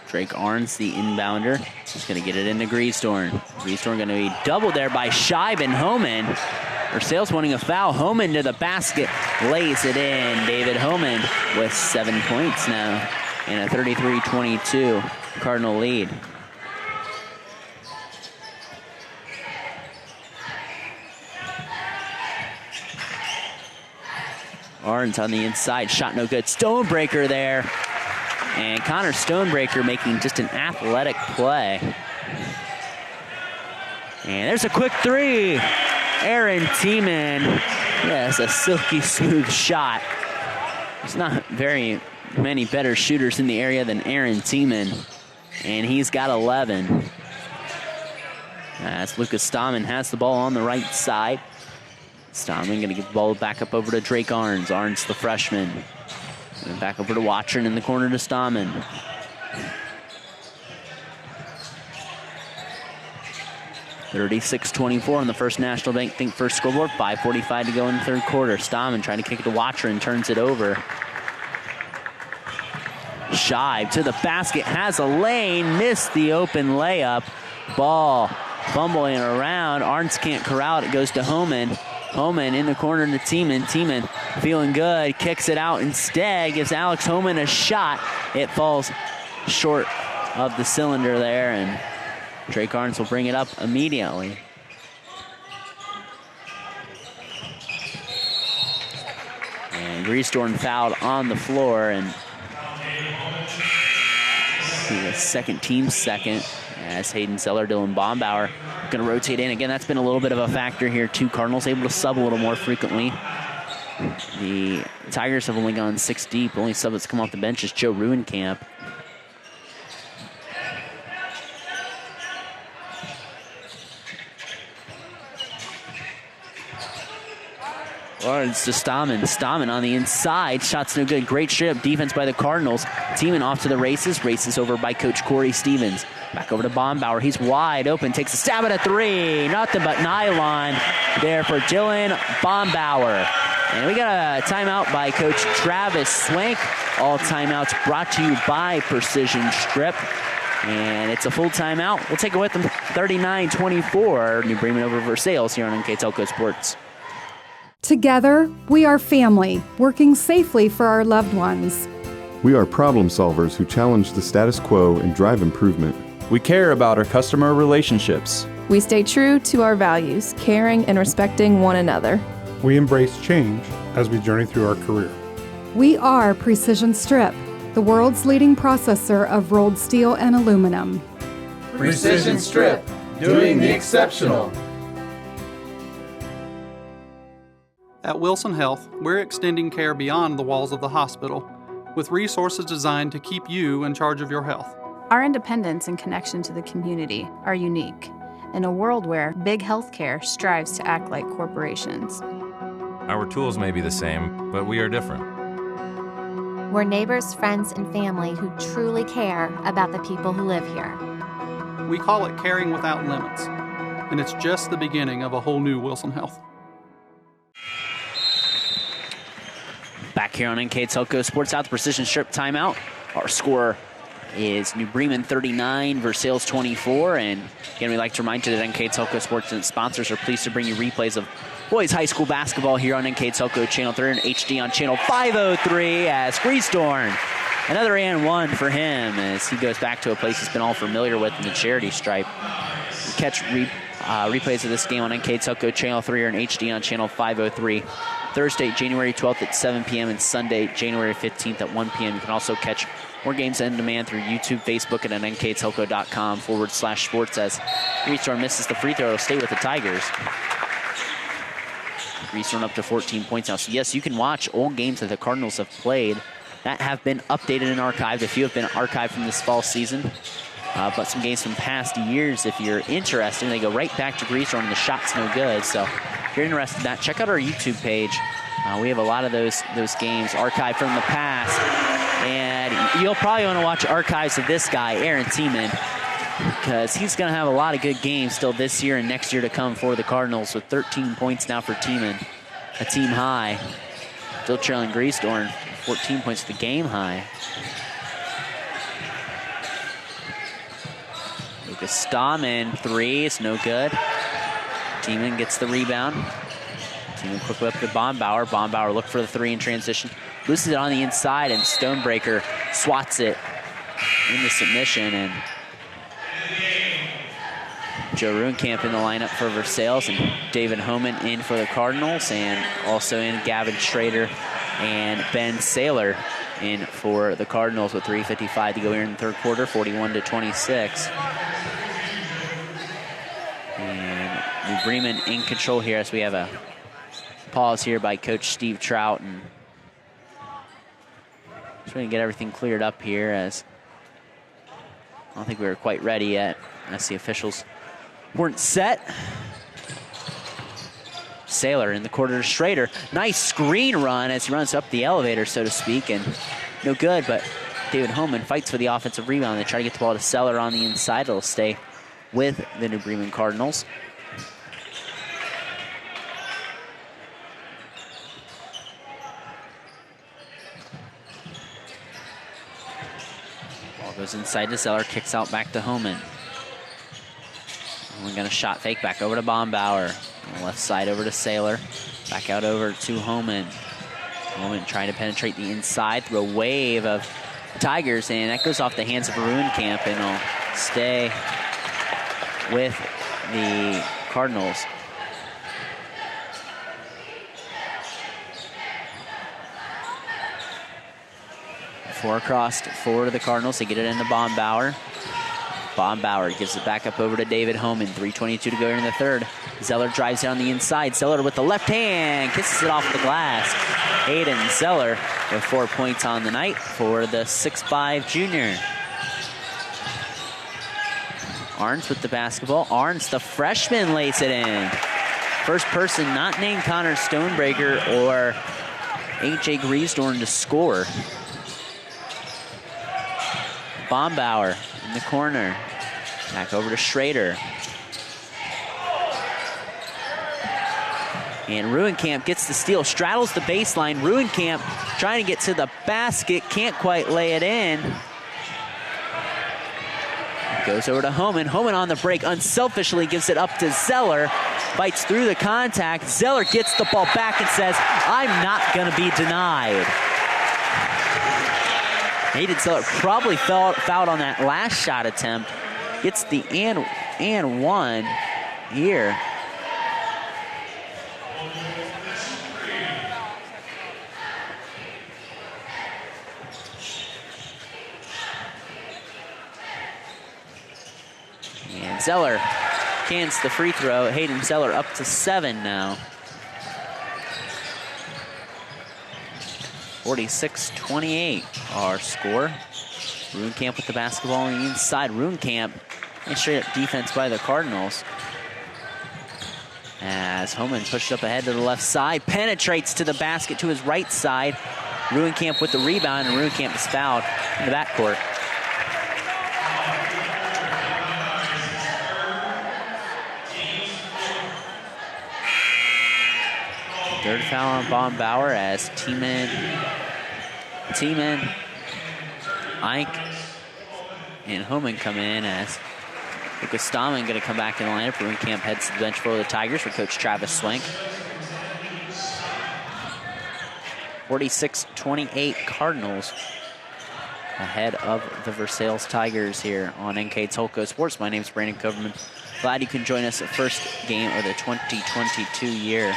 Drake Arns, the inbounder. He's going to get it into Griesdorn. Griesdorn going to be doubled there by Shive and Homan. Versailles wanting a foul. Homan to the basket, lays it in. David Homan with 7 points now in a 33-22 Cardinal lead. Arns on the inside, shot no good. Stonebreaker there. And Connor Stonebreaker making just an athletic play. And there's a quick 3. Aaron Tiemann. Yes, a silky smooth shot. There's not very many better shooters in the area than Aaron Tiemann. And he's got 11. As Lucas Stahman has the ball on the right side. Stahman going to get the ball back up over to Drake Arns. Arns, the freshman. And back over to Watchern in the corner to Stahman. (36-24) on the First National Bank Think First scoreboard. 5:45 to go in the third quarter. Stahman trying to kick it to Watchern, turns it over. Shive to the basket, has a lane, missed the open layup. Ball fumbling around. Arns can't corral it. It goes to Homan. Homan in the corner to Tiemann. Tiemann feeling good. Kicks it out instead. Gives Alex Homan a shot. It falls short of the cylinder there, and Drake Arns will bring it up immediately. And Griesdorn fouled on the floor, and the second team's second, as Hayden Zeller, Dylan Bombauer going to rotate in. Again, that's been a little bit of a factor here too. Cardinals able to sub a little more frequently. The Tigers have only gone 6 deep. Only sub that's come off the bench is Joe Ruenkamp. It's to Stammen. Stammen on the inside. Shot's no good. Great straight up defense by the Cardinals. Tiemann off to the races. Races over by Coach Corey Stevens. Back over to Bombauer. He's wide open. Takes a stab at a three. Nothing but nylon there for Dylan Bombauer. And we got a timeout by Coach Travis Swank. All timeouts brought to you by Precision Strip. And it's a full timeout. We'll take it with them. 39-24. New Bremen over Versailles here on NKTelco Sports. Together, we are family, working safely for our loved ones. We are problem solvers who challenge the status quo and drive improvement. We care about our customer relationships. We stay true to our values, caring and respecting one another. We embrace change as we journey through our career. We are Precision Strip, the world's leading processor of rolled steel and aluminum. Precision Strip, doing the exceptional. At Wilson Health, we're extending care beyond the walls of the hospital with resources designed to keep you in charge of your health. Our independence and connection to the community are unique in a world where big healthcare strives to act like corporations. Our tools may be the same, but we are different. We're neighbors, friends, and family who truly care about the people who live here. We call it caring without limits, and it's just the beginning of a whole new Wilson Health. Back here on NKTelco Sports South Precision Strip timeout. Our score is New Bremen 39, Versailles 24. And again, we'd like to remind you that NKTelco Sports and sponsors are pleased to bring you replays of boys high school basketball here on NKTelco Channel 3 and HD on Channel 503 as Griesdorn. Another and one for him as he goes back to a place he's been all familiar with in the charity stripe. We catch replays of this game on NKTelco Channel 3 or in HD on Channel 503. Thursday, January 12th at 7 p.m. and Sunday, January 15th at 1 p.m. You can also catch more games on demand through YouTube, Facebook, and at nktelco.com/sports as Griesdorn misses the free throw. It'll stay with the Tigers. Griesdorn up to 14 points now. So, yes, you can watch old games that the Cardinals have played that have been updated and archived. A few have been archived from this fall season. But some games from past years, if you're interested, they go right back to Griesdorn and the shot's no good. So if you're interested in that, check out our YouTube page. We have a lot of those games archived from the past. And you'll probably want to watch archives of this guy, Aaron Tiemann, because he's going to have a lot of good games still this year and next year to come for the Cardinals with 13 points now for Tiemann, a team high. Still trailing Griesdorn, 14 points to the game high. Lucas Stammen, three, it's no good. Tiemann gets the rebound. Tiemann quickly up to Bombauer. Bombauer look for the three in transition. Loses it on the inside, and Stonebreaker swats it into submission. And Joe Ruenkamp in the lineup for Versailles, and David Homan in for the Cardinals, and also in Gavin Schrader and Ben Saylor in for the Cardinals with 3:55 to go here in the third quarter, 41-26. And New Bremen in control here as we have a pause here by Coach Steve Trout, and just trying to get everything cleared up here as I don't think we were quite ready yet as the officials weren't set. Saylor in the corner to Schrader. Nice screen run as he runs up the elevator, so to speak, and no good, but David Homan fights for the offensive rebound. They try to get the ball to Saylor on the inside. It'll stay with the New Bremen Cardinals. Ball goes inside to Saylor, kicks out back to Homan. We're going to shot fake back over to Bombauer. On the left side over to Saylor. Back out over to Homan. Homan trying to penetrate the inside through a wave of Tigers, and that goes off the hands of Ruencamp, and will stay with the Cardinals. Four across for the Cardinals. They get it into Bombauer. Bombauer gives it back up over to David Homan. 3:22 to go in the third. Zeller drives down the inside. Zeller with the left hand kisses it off the glass. Hayden Zeller with 4 points on the night for the 6'5" junior. Arns with the basketball. Arns, the freshman, lays it in. First person not named Connor Stonebreaker or A.J. Griesdorn to score. Bombauer in the corner. Back over to Schrader. And Ruencamp gets the steal, straddles the baseline. Ruencamp trying to get to the basket, can't quite lay it in. Goes over to Homan. Homan on the break, unselfishly gives it up to Zeller. Bites through the contact. Zeller gets the ball back and says, I'm not going to be denied. Hayden Zeller probably fouled on that last shot attempt. Gets the and one here. And Zeller cans the free throw. Hayden Zeller up to 7 now. 46-28 our score. Ruencamp with the basketball on the inside. Ruencamp and straight up defense by the Cardinals. As Homan pushed up ahead to the left side, penetrates to the basket to his right side. Ruencamp with the rebound, and Ruencamp is fouled in the backcourt. Third foul on Bombauer as Tiemann, Ike, and Homan come in as Lucas Stahman going to come back in the lineup. Ruencamp heads to the bench for the Tigers for Coach Travis Swank. 46-28 Cardinals ahead of the Versailles Tigers here on NKTelco Sports. My name is Brandon Coverman. Glad you can join us at first game of the 2022 year.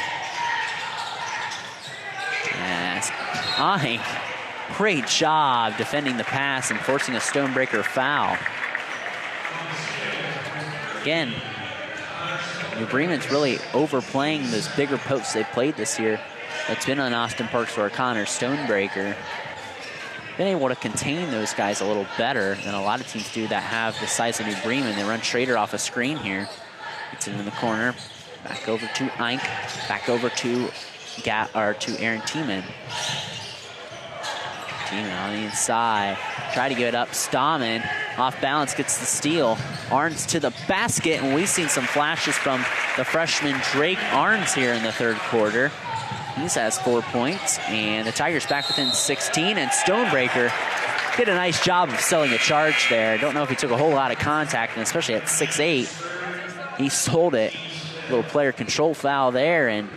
As Ike, great job defending the pass and forcing a Stonebreaker foul. Again, New Bremen's really overplaying those bigger posts they played this year. That's been on Austin Parks or Connor Stonebreaker. Been able to contain those guys a little better than a lot of teams do that have the size of New Bremen. They run Schrader off a screen here. Gets it in the corner. Back over to Ike. Back over to Aaron Tiemann. Tiemann on the inside. Try to give it up. Stahman off balance, gets the steal. Arns to the basket, and we've seen some flashes from the freshman Drake Arns here in the third quarter. He has 4 points, and the Tigers back within 16, and Stonebreaker did a nice job of selling a charge there. Don't know if he took a whole lot of contact, and especially at 6'8", he sold it. Little player control foul there, and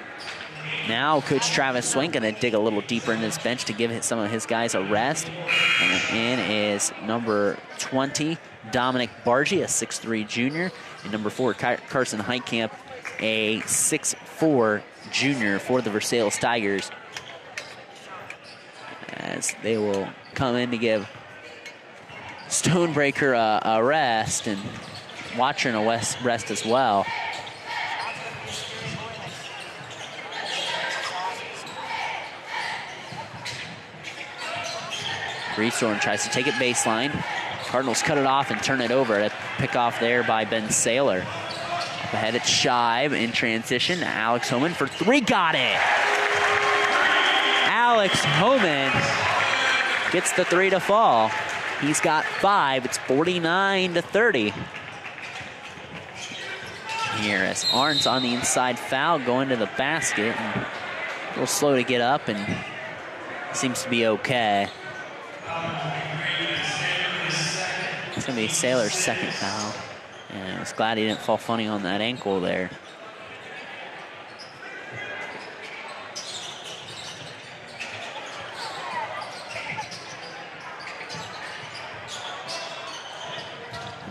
now Coach Travis Swank going to dig a little deeper into his bench to give some of his guys a rest. And in is number 20, Dominic Bargy, a 6'3" junior, and number 4, Carson Heitkamp, a 6'4" junior for the Versailles Tigers. As they will come in to give Stonebreaker a rest, and Watchern a rest as well. Griesdorn tries to take it baseline. Cardinals cut it off and turn it over. A pick off there by Ben Saylor. Up ahead it's Shive in transition. Alex Homan for 3, got it! Alex Homan gets the 3 to fall. He's got 5. It's 49-30. Here as Arns on the inside foul going to the basket. And a little slow to get up and seems to be okay. It's going to be Saylor's second foul. And was glad he didn't fall funny on that ankle there.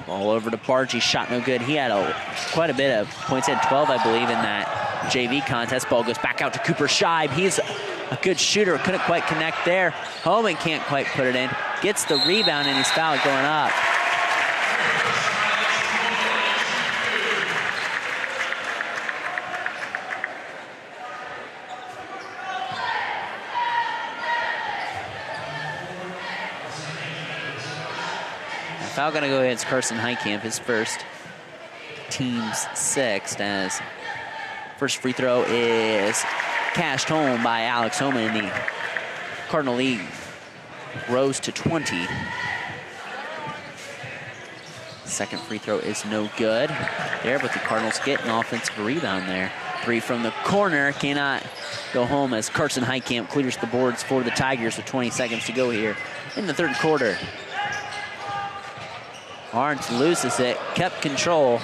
Ball over to Bargy, shot no good. He had quite a bit of points. He had 12, I believe, in that JV contest. Ball goes back out to Cooper Scheib. He's a good shooter, couldn't quite connect there. Homan can't quite put it in. Gets the rebound and he's fouled going up. Foul gonna go against Carson Heitkamp, his first, team's sixth, as first free throw is cashed home by Alex Homan, and the Cardinal lead rose to 20. Second free throw is no good there, but the Cardinals get an offensive rebound there. Three from the corner, cannot go home as Carson Heitkamp clears the boards for the Tigers with 20 seconds to go here in the third quarter. Arns loses it, kept control.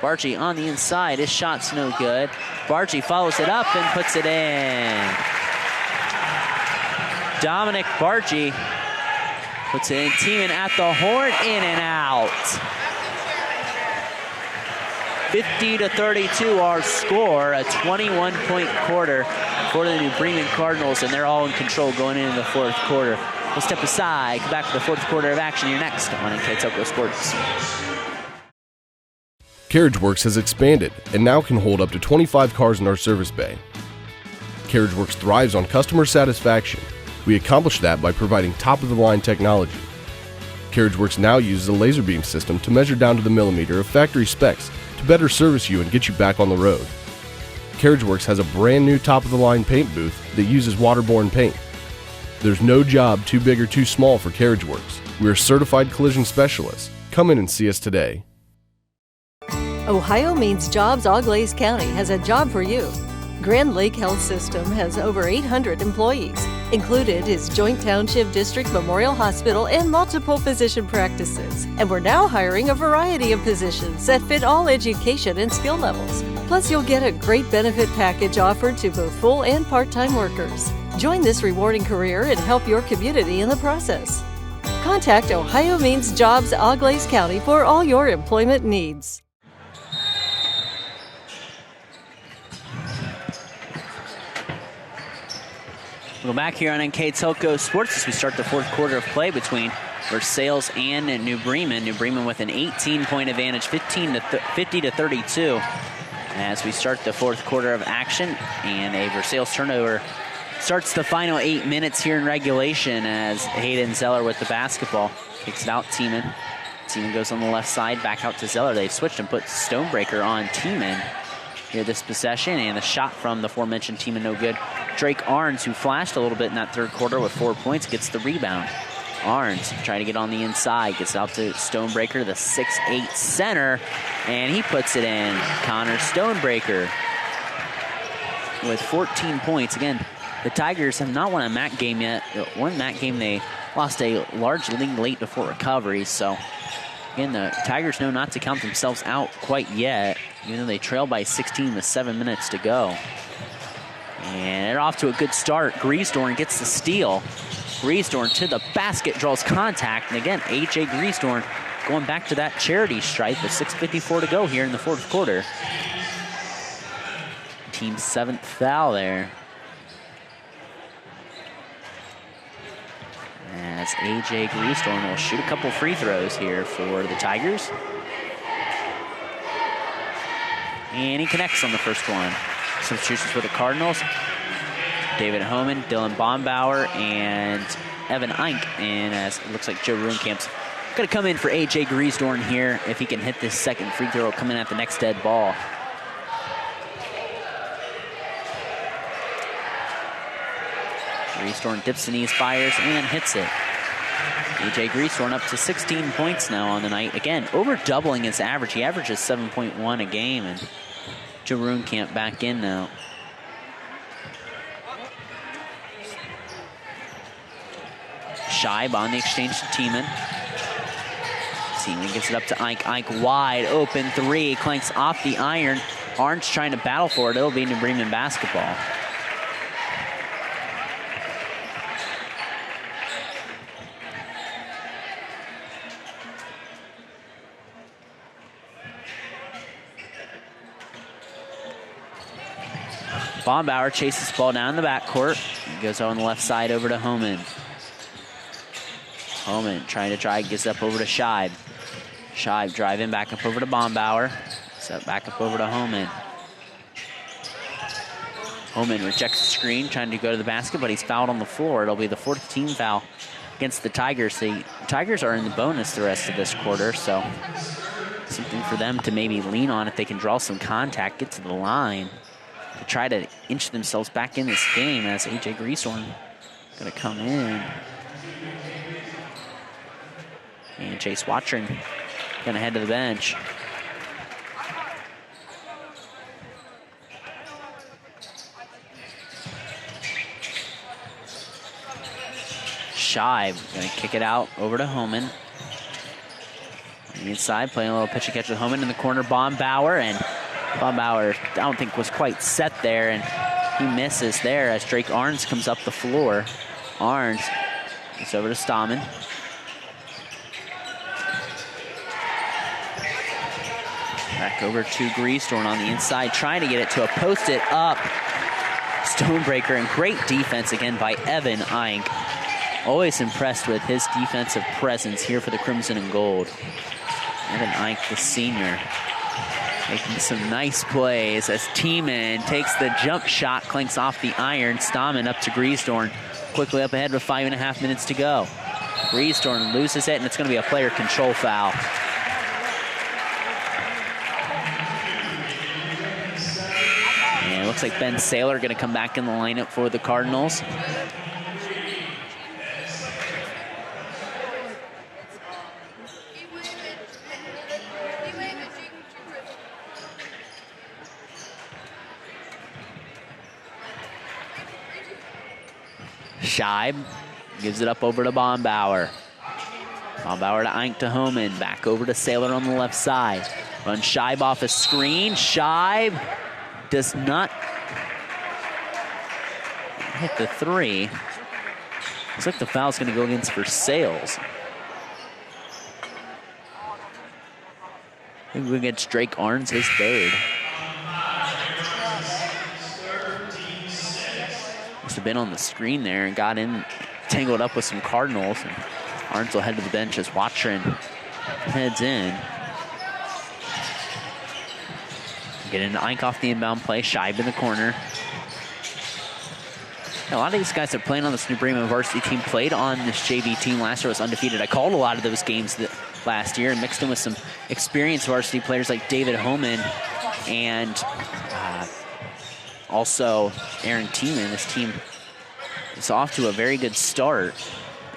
Bargy on the inside, his shot's no good. Bargy follows it up and puts it in. Dominic Bargy puts it in. Tiemann at the horn, in and out. 50-32 our score, a 21-point quarter for the New Bremen Cardinals, and they're all in control going into the fourth quarter. We'll step aside, come back to the fourth quarter of action here next on NKTelco Sports. CarriageWorks has expanded and now can hold up to 25 cars in our service bay. CarriageWorks thrives on customer satisfaction. We accomplish that by providing top-of-the-line technology. CarriageWorks now uses a laser beam system to measure down to the millimeter of factory specs to better service you and get you back on the road. CarriageWorks has a brand new top-of-the-line paint booth that uses waterborne paint. There's no job too big or too small for CarriageWorks. We're certified collision specialists. Come in and see us today. Ohio Means Jobs Auglaize County has a job for you. Grand Lake Health System has over 800 employees. Included is Joint Township District Memorial Hospital and multiple physician practices. And we're now hiring a variety of positions that fit all education and skill levels. Plus, you'll get a great benefit package offered to both full and part-time workers. Join this rewarding career and help your community in the process. Contact Ohio Means Jobs Auglaize County for all your employment needs. We'll go back here on NKTelco Sports as we start the fourth quarter of play between Versailles and New Bremen. New Bremen with an 18-point advantage, 50-32. As we start the fourth quarter of action, and a Versailles turnover starts the final 8 minutes here in regulation as Hayden Zeller with the basketball kicks it out. Tiemann goes on the left side, back out to Zeller. They've switched and put Stonebreaker on Tiemann here this possession, and the shot from the aforementioned Tiemann no good. Drake Arns, who flashed a little bit in that third quarter with 4 points, gets the rebound. Arns trying to get on the inside, gets out to Stonebreaker, the 6'8 center, and he puts it in. Connor Stonebreaker with 14 points. Again, the Tigers have not won a MAC game yet. One MAC game, they lost a large lead late before recovery. So, again, the Tigers know not to count themselves out quite yet, even though they trail by 16 with 7 minutes to go. And they're off to a good start. Griesdorn gets the steal. Griesdorn to the basket, draws contact. And again, A.J. Griesdorn going back to that charity stripe with 6:54 to go here in the fourth quarter. Team's 7th foul there. As A.J. Griesdorn will shoot a couple free throws here for the Tigers. And he connects on the first one. Substitutions for the Cardinals. David Homan, Dylan Bombauer, and Evan Eink. And as it looks like Joe Ruenkamp's going to come in for A.J. Griesdorn here. If he can hit this second free throw, coming at the next dead ball. Griesdorn dips the knees, fires, and hits it. A.J. Griesdorn up to 16 points now on the night. Again, over doubling his average. He averages 7.1 a game, and Joe Ruenkamp back in now. Scheib on the exchange to Tiemann. Teeman gets it up to Ike. Ike wide open three, clanks off the iron. Orange trying to battle for it. It'll be New Bremen basketball. Bombauer chases the ball down in the backcourt. He goes on the left side over to Homan. Homan trying to drive, gets up over to Scheib. Scheib driving back up over to Bombauer. So back up over to Homan. Homan rejects the screen, trying to go to the basket, but he's fouled on the floor. It'll be the 4th team foul against the Tigers. The Tigers are in the bonus the rest of this quarter, so something for them to maybe lean on if they can draw some contact, get to the line, to try to inch themselves back in this game as A.J. Greasorn going to come in. And Chase Watron going to head to the bench. Scheib going to kick it out over to Homan. On the inside, playing a little pitch and catch with Homan in the corner. Bombauer, and Bombauer, I don't think was quite set there, and he misses there as Drake Arns comes up the floor. Arns gets over to Stahman. Back over to Greasorn on the inside, trying to get it to a post-it up Stonebreaker, and great defense again by Evan Ike. Always impressed with his defensive presence here for the Crimson and Gold. Evan Ike, the senior, making some nice plays as Teeman takes the jump shot, clanks off the iron. Stahman up to Greasorn, quickly up ahead with 5.5 minutes to go. Greasorn loses it, and it's going to be a player control foul. And it looks like Ben Saylor going to come back in the lineup for the Cardinals. Scheib gives it up over to Bombauer. Bombauer to Ike to Homan. Back over to Saylor on the left side. Runs Scheib off a screen. Scheib does not hit the three. Looks like the foul's going to go against Versailles. I think against Drake Arns, his third. Must have been on the screen there and got in, tangled up with some Cardinals. And Arns will head to the bench as Watron heads in. Get into Ike off the inbound play. Scheib in the corner. A lot of these guys that are playing on this New Bremen varsity team played on this JV team last year, was undefeated. I called a lot of those games last year and mixed them with some experienced varsity players like David Homan and also Aaron Teeman. This team is off to a very good start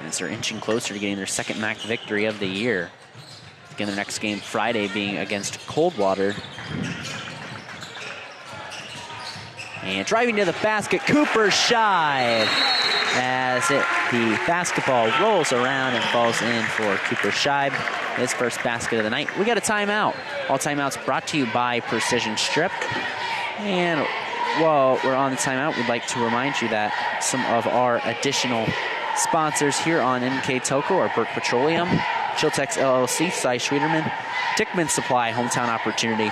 as they're inching closer to getting their second MAC victory of the year. Again, their next game Friday being against Coldwater. And driving to the basket, Cooper Scheib, as the basketball rolls around and falls in for Cooper Scheib. His first basket of the night. We got a timeout. All timeouts brought to you by Precision Strip. And while we're on the timeout, we'd like to remind you that some of our additional sponsors here on NKTelco are Burke Petroleum, Chiltex LLC, Cy Schwederman, Dickman Supply, Hometown Opportunity,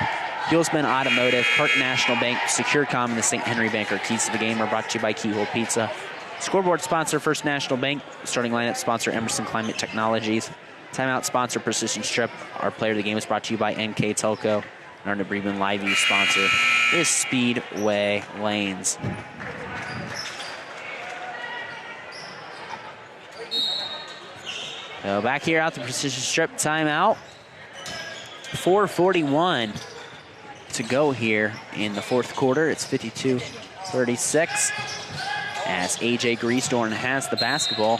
Gilsman Automotive, Park National Bank, SecureCom, and the St. Henry Bank. Our keys to the game are brought to you by Keyhole Pizza. Scoreboard sponsor, First National Bank. Starting lineup sponsor, Emerson Climate Technologies. Timeout sponsor, Precision Strip. Our player of the game is brought to you by NKTelco. And our New Bremen Live View sponsor is Speedway Lanes. So back here out the Precision Strip timeout. 4:41 to go here in the fourth quarter. It's 52-36 as A.J. Greasorn has the basketball.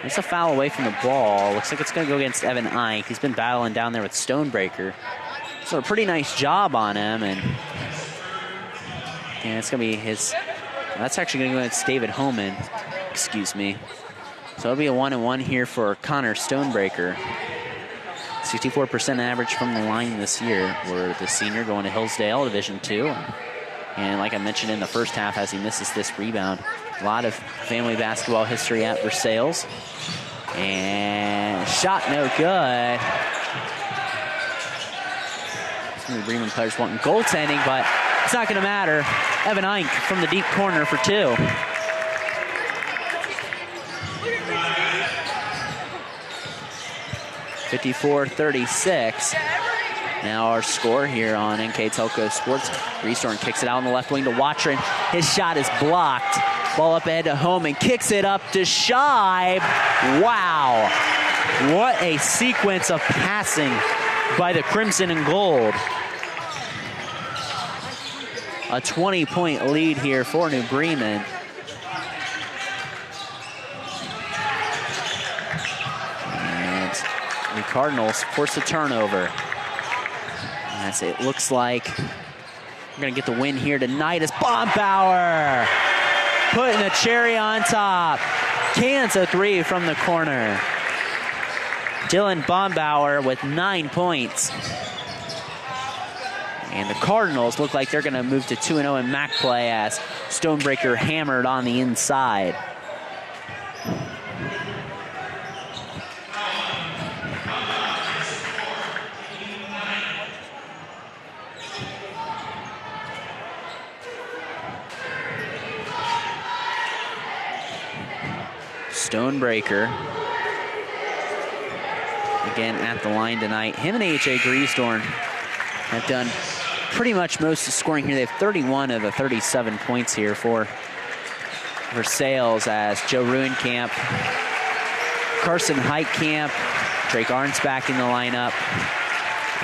There's a foul away from the ball. Looks like it's going to go against Evan Ike. He's been battling down there with Stonebreaker. So a pretty nice job on him, and it's going to be his. That's actually going to go against David Homan. Excuse me. So it'll be a 1-and-1 here for Connor Stonebreaker. 64% average from the line this year. We're the senior going to Hillsdale, Division II. And like I mentioned in the first half, as he misses this rebound, a lot of family basketball history at Versailles. And shot no good. Some of the Bremen players wanting goaltending, but it's not going to matter. Evan Eink from the deep corner for 2. (54-36). Now our score here on NKTelco Sports. Reestorn kicks it out on the left wing to Watrin. His shot is blocked. Ball up ahead to Homan. Kicks it up to Scheib. Wow. What a sequence of passing by the Crimson and Gold. A 20-point lead here for New Bremen. And the Cardinals force a turnover. As it looks like we're going to get the win here tonight as Bombauer putting the cherry on top. Cans a 3 from the corner. Dylan Bombauer with 9 points. And the Cardinals look like they're going to move to 2-0 in MAC play as Stonebreaker hammered on the inside. Stonebreaker again at the line tonight. Him and A.J. Griesdorn have done pretty much most of the scoring here. They have 31 of the 37 points here for Versailles as Joe Ruenkamp, Carson Heitkamp, Drake Arnsback in the lineup,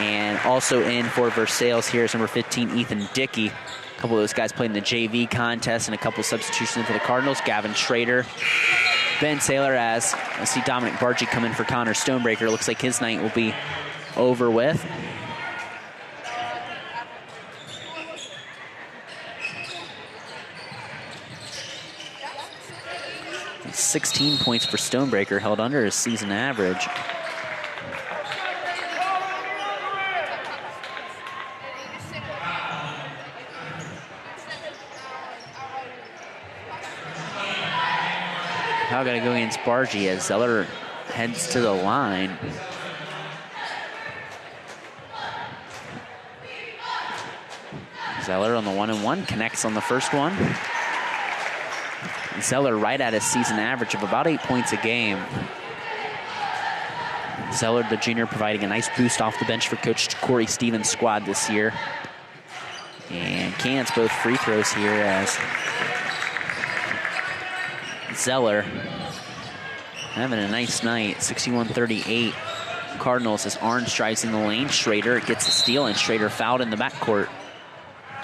and also in for Versailles here is number 15, Ethan Dickey. A couple of those guys played in the JV contest and a couple of substitutions for the Cardinals. Gavin Schrader, Ben Saylor, as I see Dominic Bargy come in for Connor Stonebreaker. Looks like his night will be over with. It's 16 points for Stonebreaker, held under his season average. Now got to go against Bargy as Zeller heads to the line. Zeller on the 1-and-1, connects on the first one. Zeller right at his season average of about 8 points a game. Zeller, the junior, providing a nice boost off the bench for Coach Corey Stevens' squad this year. And cans both free throws here as Zeller having a nice night. 61-38 Cardinals as Arns drives in the lane. Schrader gets a steal, and Schrader fouled in the backcourt.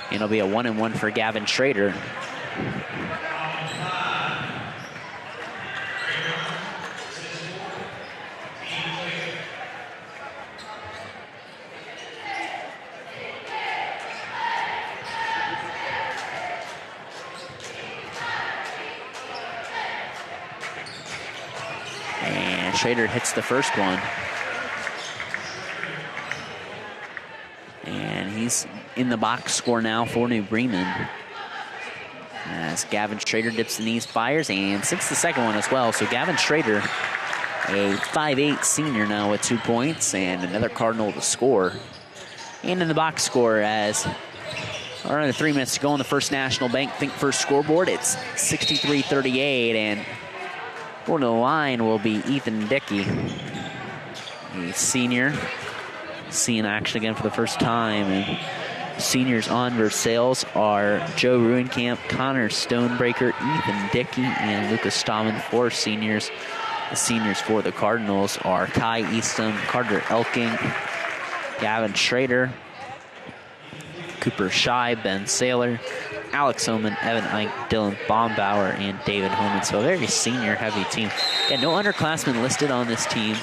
And it'll be a 1-and-1 for Gavin Schrader. Schrader hits the first one. And he's in the box score now for New Bremen. As Gavin Schrader dips the knees, fires, and sinks the second one as well. So Gavin Schrader, a 5'8" senior now with 2 points, and another Cardinal to score. And in the box score as around 3 minutes to go on the First National Bank Think First scoreboard, it's 63-38, and going to the line will be Ethan Dickey, a senior, seeing action again for the first time. And seniors on Versailles are Joe Ruenkamp, Connor Stonebreaker, Ethan Dickey, and Lucas Stallman. 4 seniors. The seniors for the Cardinals are Kai Eastham, Carter Elking, Gavin Schrader, Cooper Scheib, Ben Saylor, Alex Homan, Evan Eink, Dylan Bombauer, and David Homan. So a very senior-heavy team. Yeah, no underclassmen listed on this team,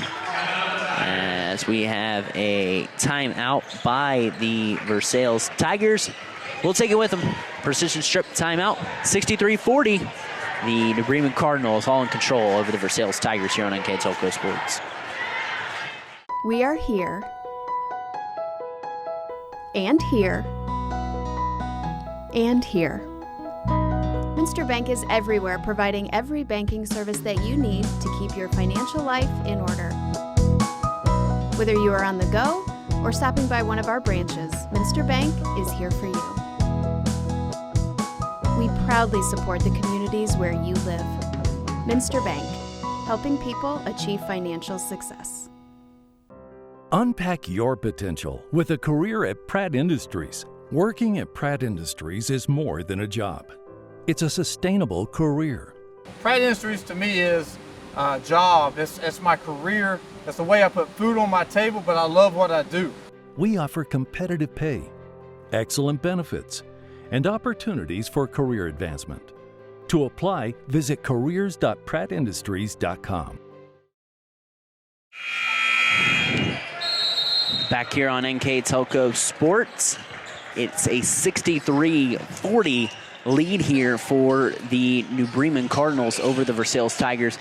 as we have a timeout by the Versailles Tigers. We'll take it with them. Precision strip timeout, 63-40. The New Bremen Cardinals all in control over the Versailles Tigers here on NKTelco Sports. We are here, and here, and here. Minster Bank is everywhere, providing every banking service that you need to keep your financial life in order. Whether you are on the go or stopping by one of our branches, Minster Bank is here for you. We proudly support the communities where you live. Minster Bank, helping people achieve financial success. Unpack your potential with a career at Pratt Industries. Working at Pratt Industries is more than a job. It's a sustainable career. Pratt Industries to me is a job. It's my career. It's the way I put food on my table, but I love what I do. We offer competitive pay, excellent benefits, and opportunities for career advancement. To apply, visit careers.prattindustries.com. Back here on NKTelco Sports, it's a 63-40 lead here for the New Bremen Cardinals over the Versailles Tigers.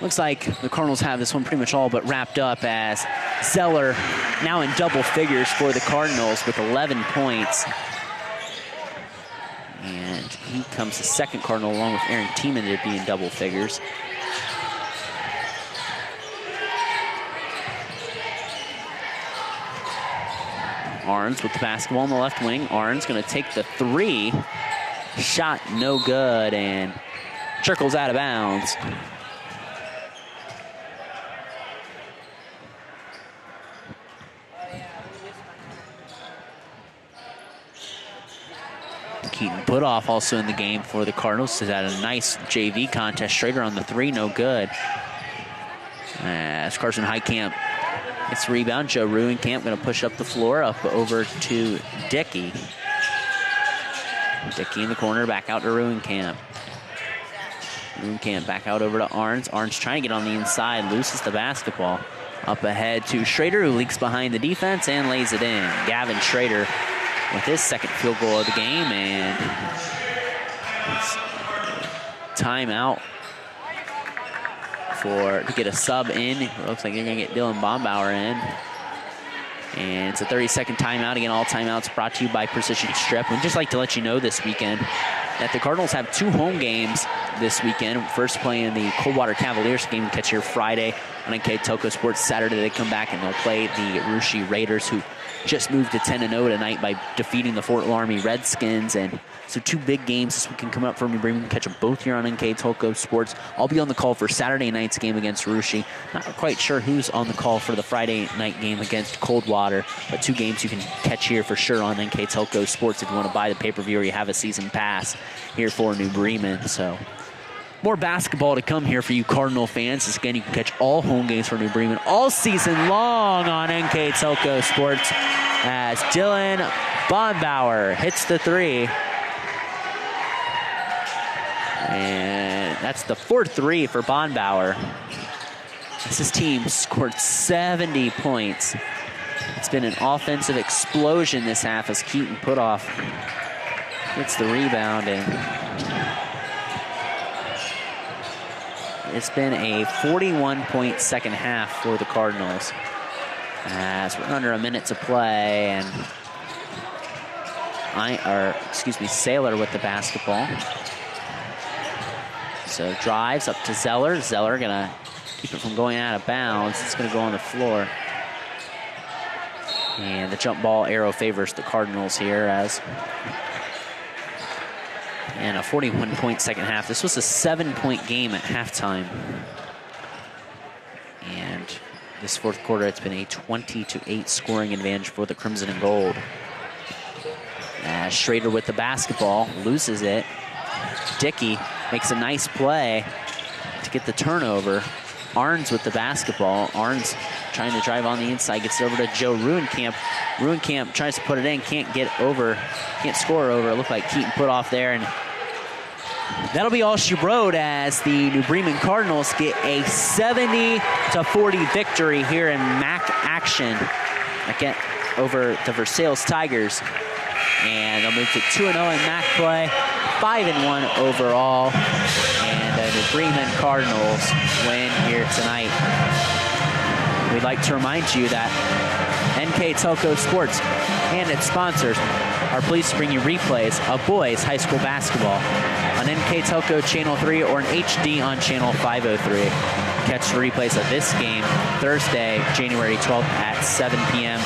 Looks like the Cardinals have this one pretty much all but wrapped up, as Zeller now in double figures for the Cardinals with 11 points. And he comes the second Cardinal along with Aaron Tiemann to be in double figures. Arns with the basketball on the left wing. Arns going to take the three. Shot no good and trickles out of bounds. Keaton Putoff also in the game for the Cardinals. Has had a nice JV contest. Schrader on the three, no good. As Carson Heitkamp gets the rebound, Joe Ruenkamp going to push up the floor, up over to Dickey. Dickey in the corner, back out to Ruenkamp. Ruenkamp back out over to Arns. Arns trying to get on the inside, loses the basketball. Up ahead to Schrader, who leaks behind the defense and lays it in. Gavin Schrader with his second field goal of the game, and timeout to get a sub in. It looks like they're going to get Dylan Bombauer in. And it's a 30-second timeout. Again, all timeouts brought to you by Precision Strip. We'd just like to let you know this weekend that the Cardinals have two home games this weekend. First playing the Coldwater Cavaliers game to catch here Friday on NKTelco Sports. Saturday they come back and they'll play the Russia Raiders, who just moved to 10-0 tonight by defeating the Fort Laramie Redskins. And so two big games this weekend coming up for New Bremen. Catch them both here on NKTelco Sports. I'll be on the call for Saturday night's game against Russia. Not quite sure who's on the call for the Friday night game against Coldwater, but two games you can catch here for sure on NKTelco Sports if you want to buy the pay-per-view or you have a season pass here for New Bremen. So more basketball to come here for you Cardinal fans. As again, you can catch all home games for New Bremen all season long on NKTelco Sports, as Dylan Bombauer hits the three. And that's the fourth three for Bombauer. His team scored 70 points. It's been an offensive explosion this half as Keaton Putoff gets the rebound, and it's been a 41-point second half for the Cardinals. As we're under a minute to play, and Saylor with the basketball. So drives up to Zeller. Zeller gonna keep it from going out of bounds. It's gonna go on the floor. And the jump ball arrow favors the Cardinals here, and a 41-point second half. This was a 7-point game at halftime. And this fourth quarter, it's been a 20-8 scoring advantage for the Crimson and Gold. As Schrader with the basketball, loses it. Dickey makes a nice play to get the turnover. Arns with the basketball. Arns trying to drive on the inside, gets it over to Joe Ruenkamp. Ruenkamp tries to put it in, can't score over. It looked like Keaton Putoff there, and that'll be all she wrote as the New Bremen Cardinals get a 70-40 victory here in MAC action again over the Versailles Tigers. And they'll move to 2-0 in MAC play, 5-1 overall. And the New Bremen Cardinals win here tonight. we'd like to remind you that NKTelco Sports and its sponsors are pleased to bring you replays of boys high school basketball on NKTelco Channel 3 or in HD on Channel 503. Catch the replays of this game Thursday, January 12th at 7 p.m.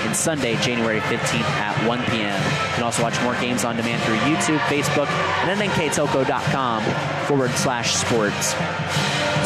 and Sunday, January 15th at 1 p.m. You can also watch more games on demand through YouTube, Facebook, and nktelco.com/sports.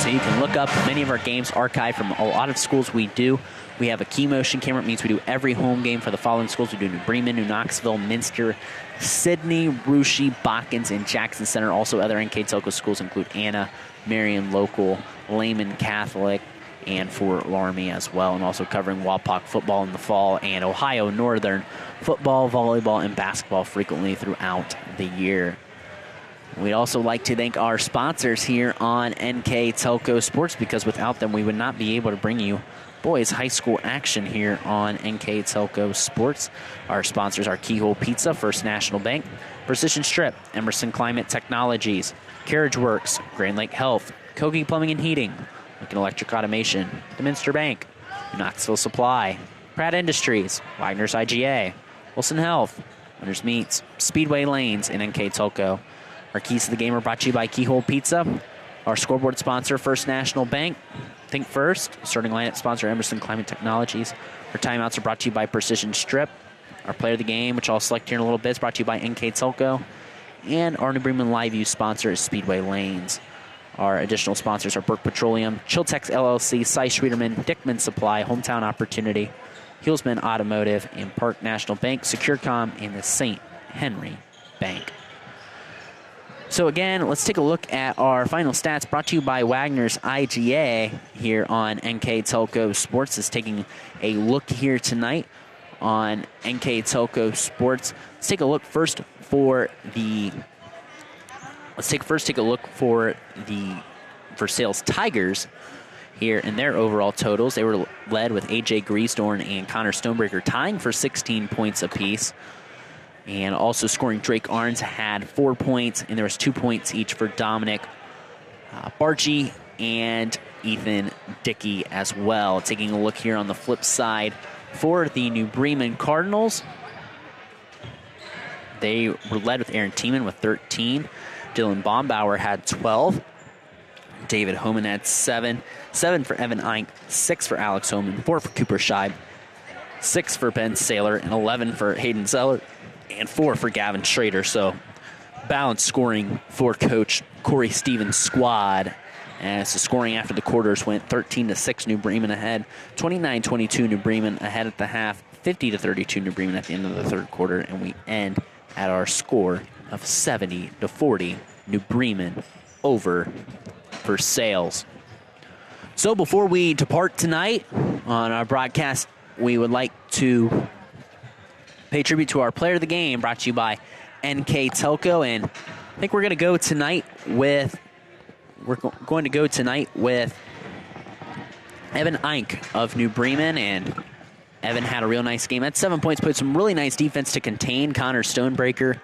So you can look up many of our games archived from a lot of schools we do. We have a key motion camera. It means we do every home game for the following schools. We do New Bremen, New Knoxville, Minster, Sydney, Russia, Botkins, and Jackson Center. Also, other NKTelco schools include Anna, Marion Local, Lehman Catholic, and Fort Laramie as well. And also covering Wapak football in the fall and Ohio Northern football, volleyball, and basketball frequently throughout the year. We'd also like to thank our sponsors here on NKTelco Sports, because without them, we would not be able to bring you boys high school action here on NKTelco Sports. Our sponsors are Keyhole Pizza, First National Bank, Precision Strip, Emerson Climate Technologies, Carriage Works, Grand Lake Health, Kogi Plumbing and Heating, Lincoln Electric Automation, the Minster Bank, Knoxville Supply, Pratt Industries, Wagner's IGA, Wilson Health, Winners Meats, Speedway Lanes, and NKTelco. Our keys to the game are brought to you by Keyhole Pizza. Our scoreboard sponsor, First National Bank. Think First. Starting lineup sponsor, Emerson Climate Technologies. Our timeouts are brought to you by Precision Strip. Our player of the game, which I'll select here in a little bit, is brought to you by NKTelco. And our New Bremen Live View sponsor is Speedway Lanes. Our additional sponsors are Burke Petroleum, Chiltex LLC, Cy Schwederman, Dickman Supply, Hometown Opportunity, Hillsman Automotive, and Park National Bank, SecureCom, and the St. Henry Bank. So again, let's take a look at our final stats brought to you by Wagner's IGA here on NKTelco Sports. Is taking a look here tonight on NKTelco Sports. Let's take a look first for the Versailles Tigers here in their overall totals. They were led with AJ Griesdorn and Connor Stonebreaker tying for 16 points apiece. And also scoring, Drake Arns had 4 points, and there was 2 points each for Dominic Barchi and Ethan Dickey as well. Taking a look here on the flip side for the New Bremen Cardinals. They were led with Aaron Tiemann with 13. Dylan Bombauer had 12. David Homan had 7. 7 for Evan Eink, 6 for Alex Homan, 4 for Cooper Scheib, 6 for Ben Saylor, and 11 for Hayden Zeller, and 4 for Gavin Schrader. So balanced scoring for Coach Corey Stevens' squad. As the scoring after the quarters went 13-6, New Bremen ahead, 29-22, New Bremen ahead at the half, 50-32, New Bremen at the end of the third quarter, and we end at our score of 70-40, New Bremen over Versailles. So before we depart tonight on our broadcast, we would like to pay tribute to our player of the game, brought to you by NKTelco, and I think we're going to go tonight with Evan Eink of New Bremen, and Evan had a real nice game. Had 7 points, played some really nice defense to contain Connor Stonebreaker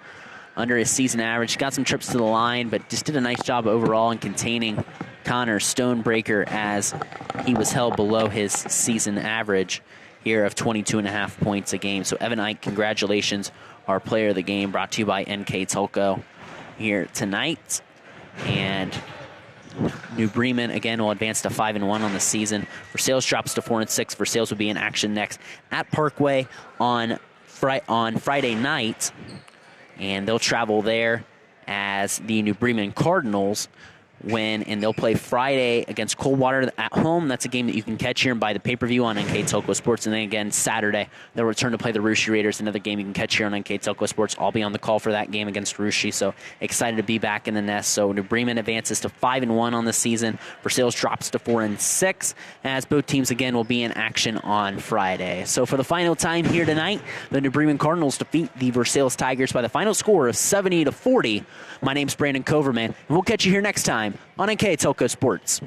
under his season average. Got some trips to the line, but just did a nice job overall in containing Connor Stonebreaker as he was held below his season average here of 22.5 points a game. So Evan Eink, congratulations, our player of the game, brought to you by NKTelco here tonight. And New Bremen, again, will advance to 5-1 on the season. Versailles drops to 4-6. Versailles will be in action next at Parkway on Friday night. And they'll travel there as the New Bremen Cardinals win, and they'll play Friday against Coldwater at home. That's a game that you can catch here and buy the pay-per-view on NKTelco Sports. And then again, Saturday, they'll return to play the Russia Raiders, another game you can catch here on NKTelco Sports. I'll be on the call for that game against Russia, so excited to be back in the nest. So New Bremen advances to 5-1 on the season. Versailles drops to 4-6, as both teams again will be in action on Friday. So for the final time here tonight, the New Bremen Cardinals defeat the Versailles Tigers by the final score of 70-40. My name's Brandon Coverman, and we'll catch you here next time on NKTelco Sports.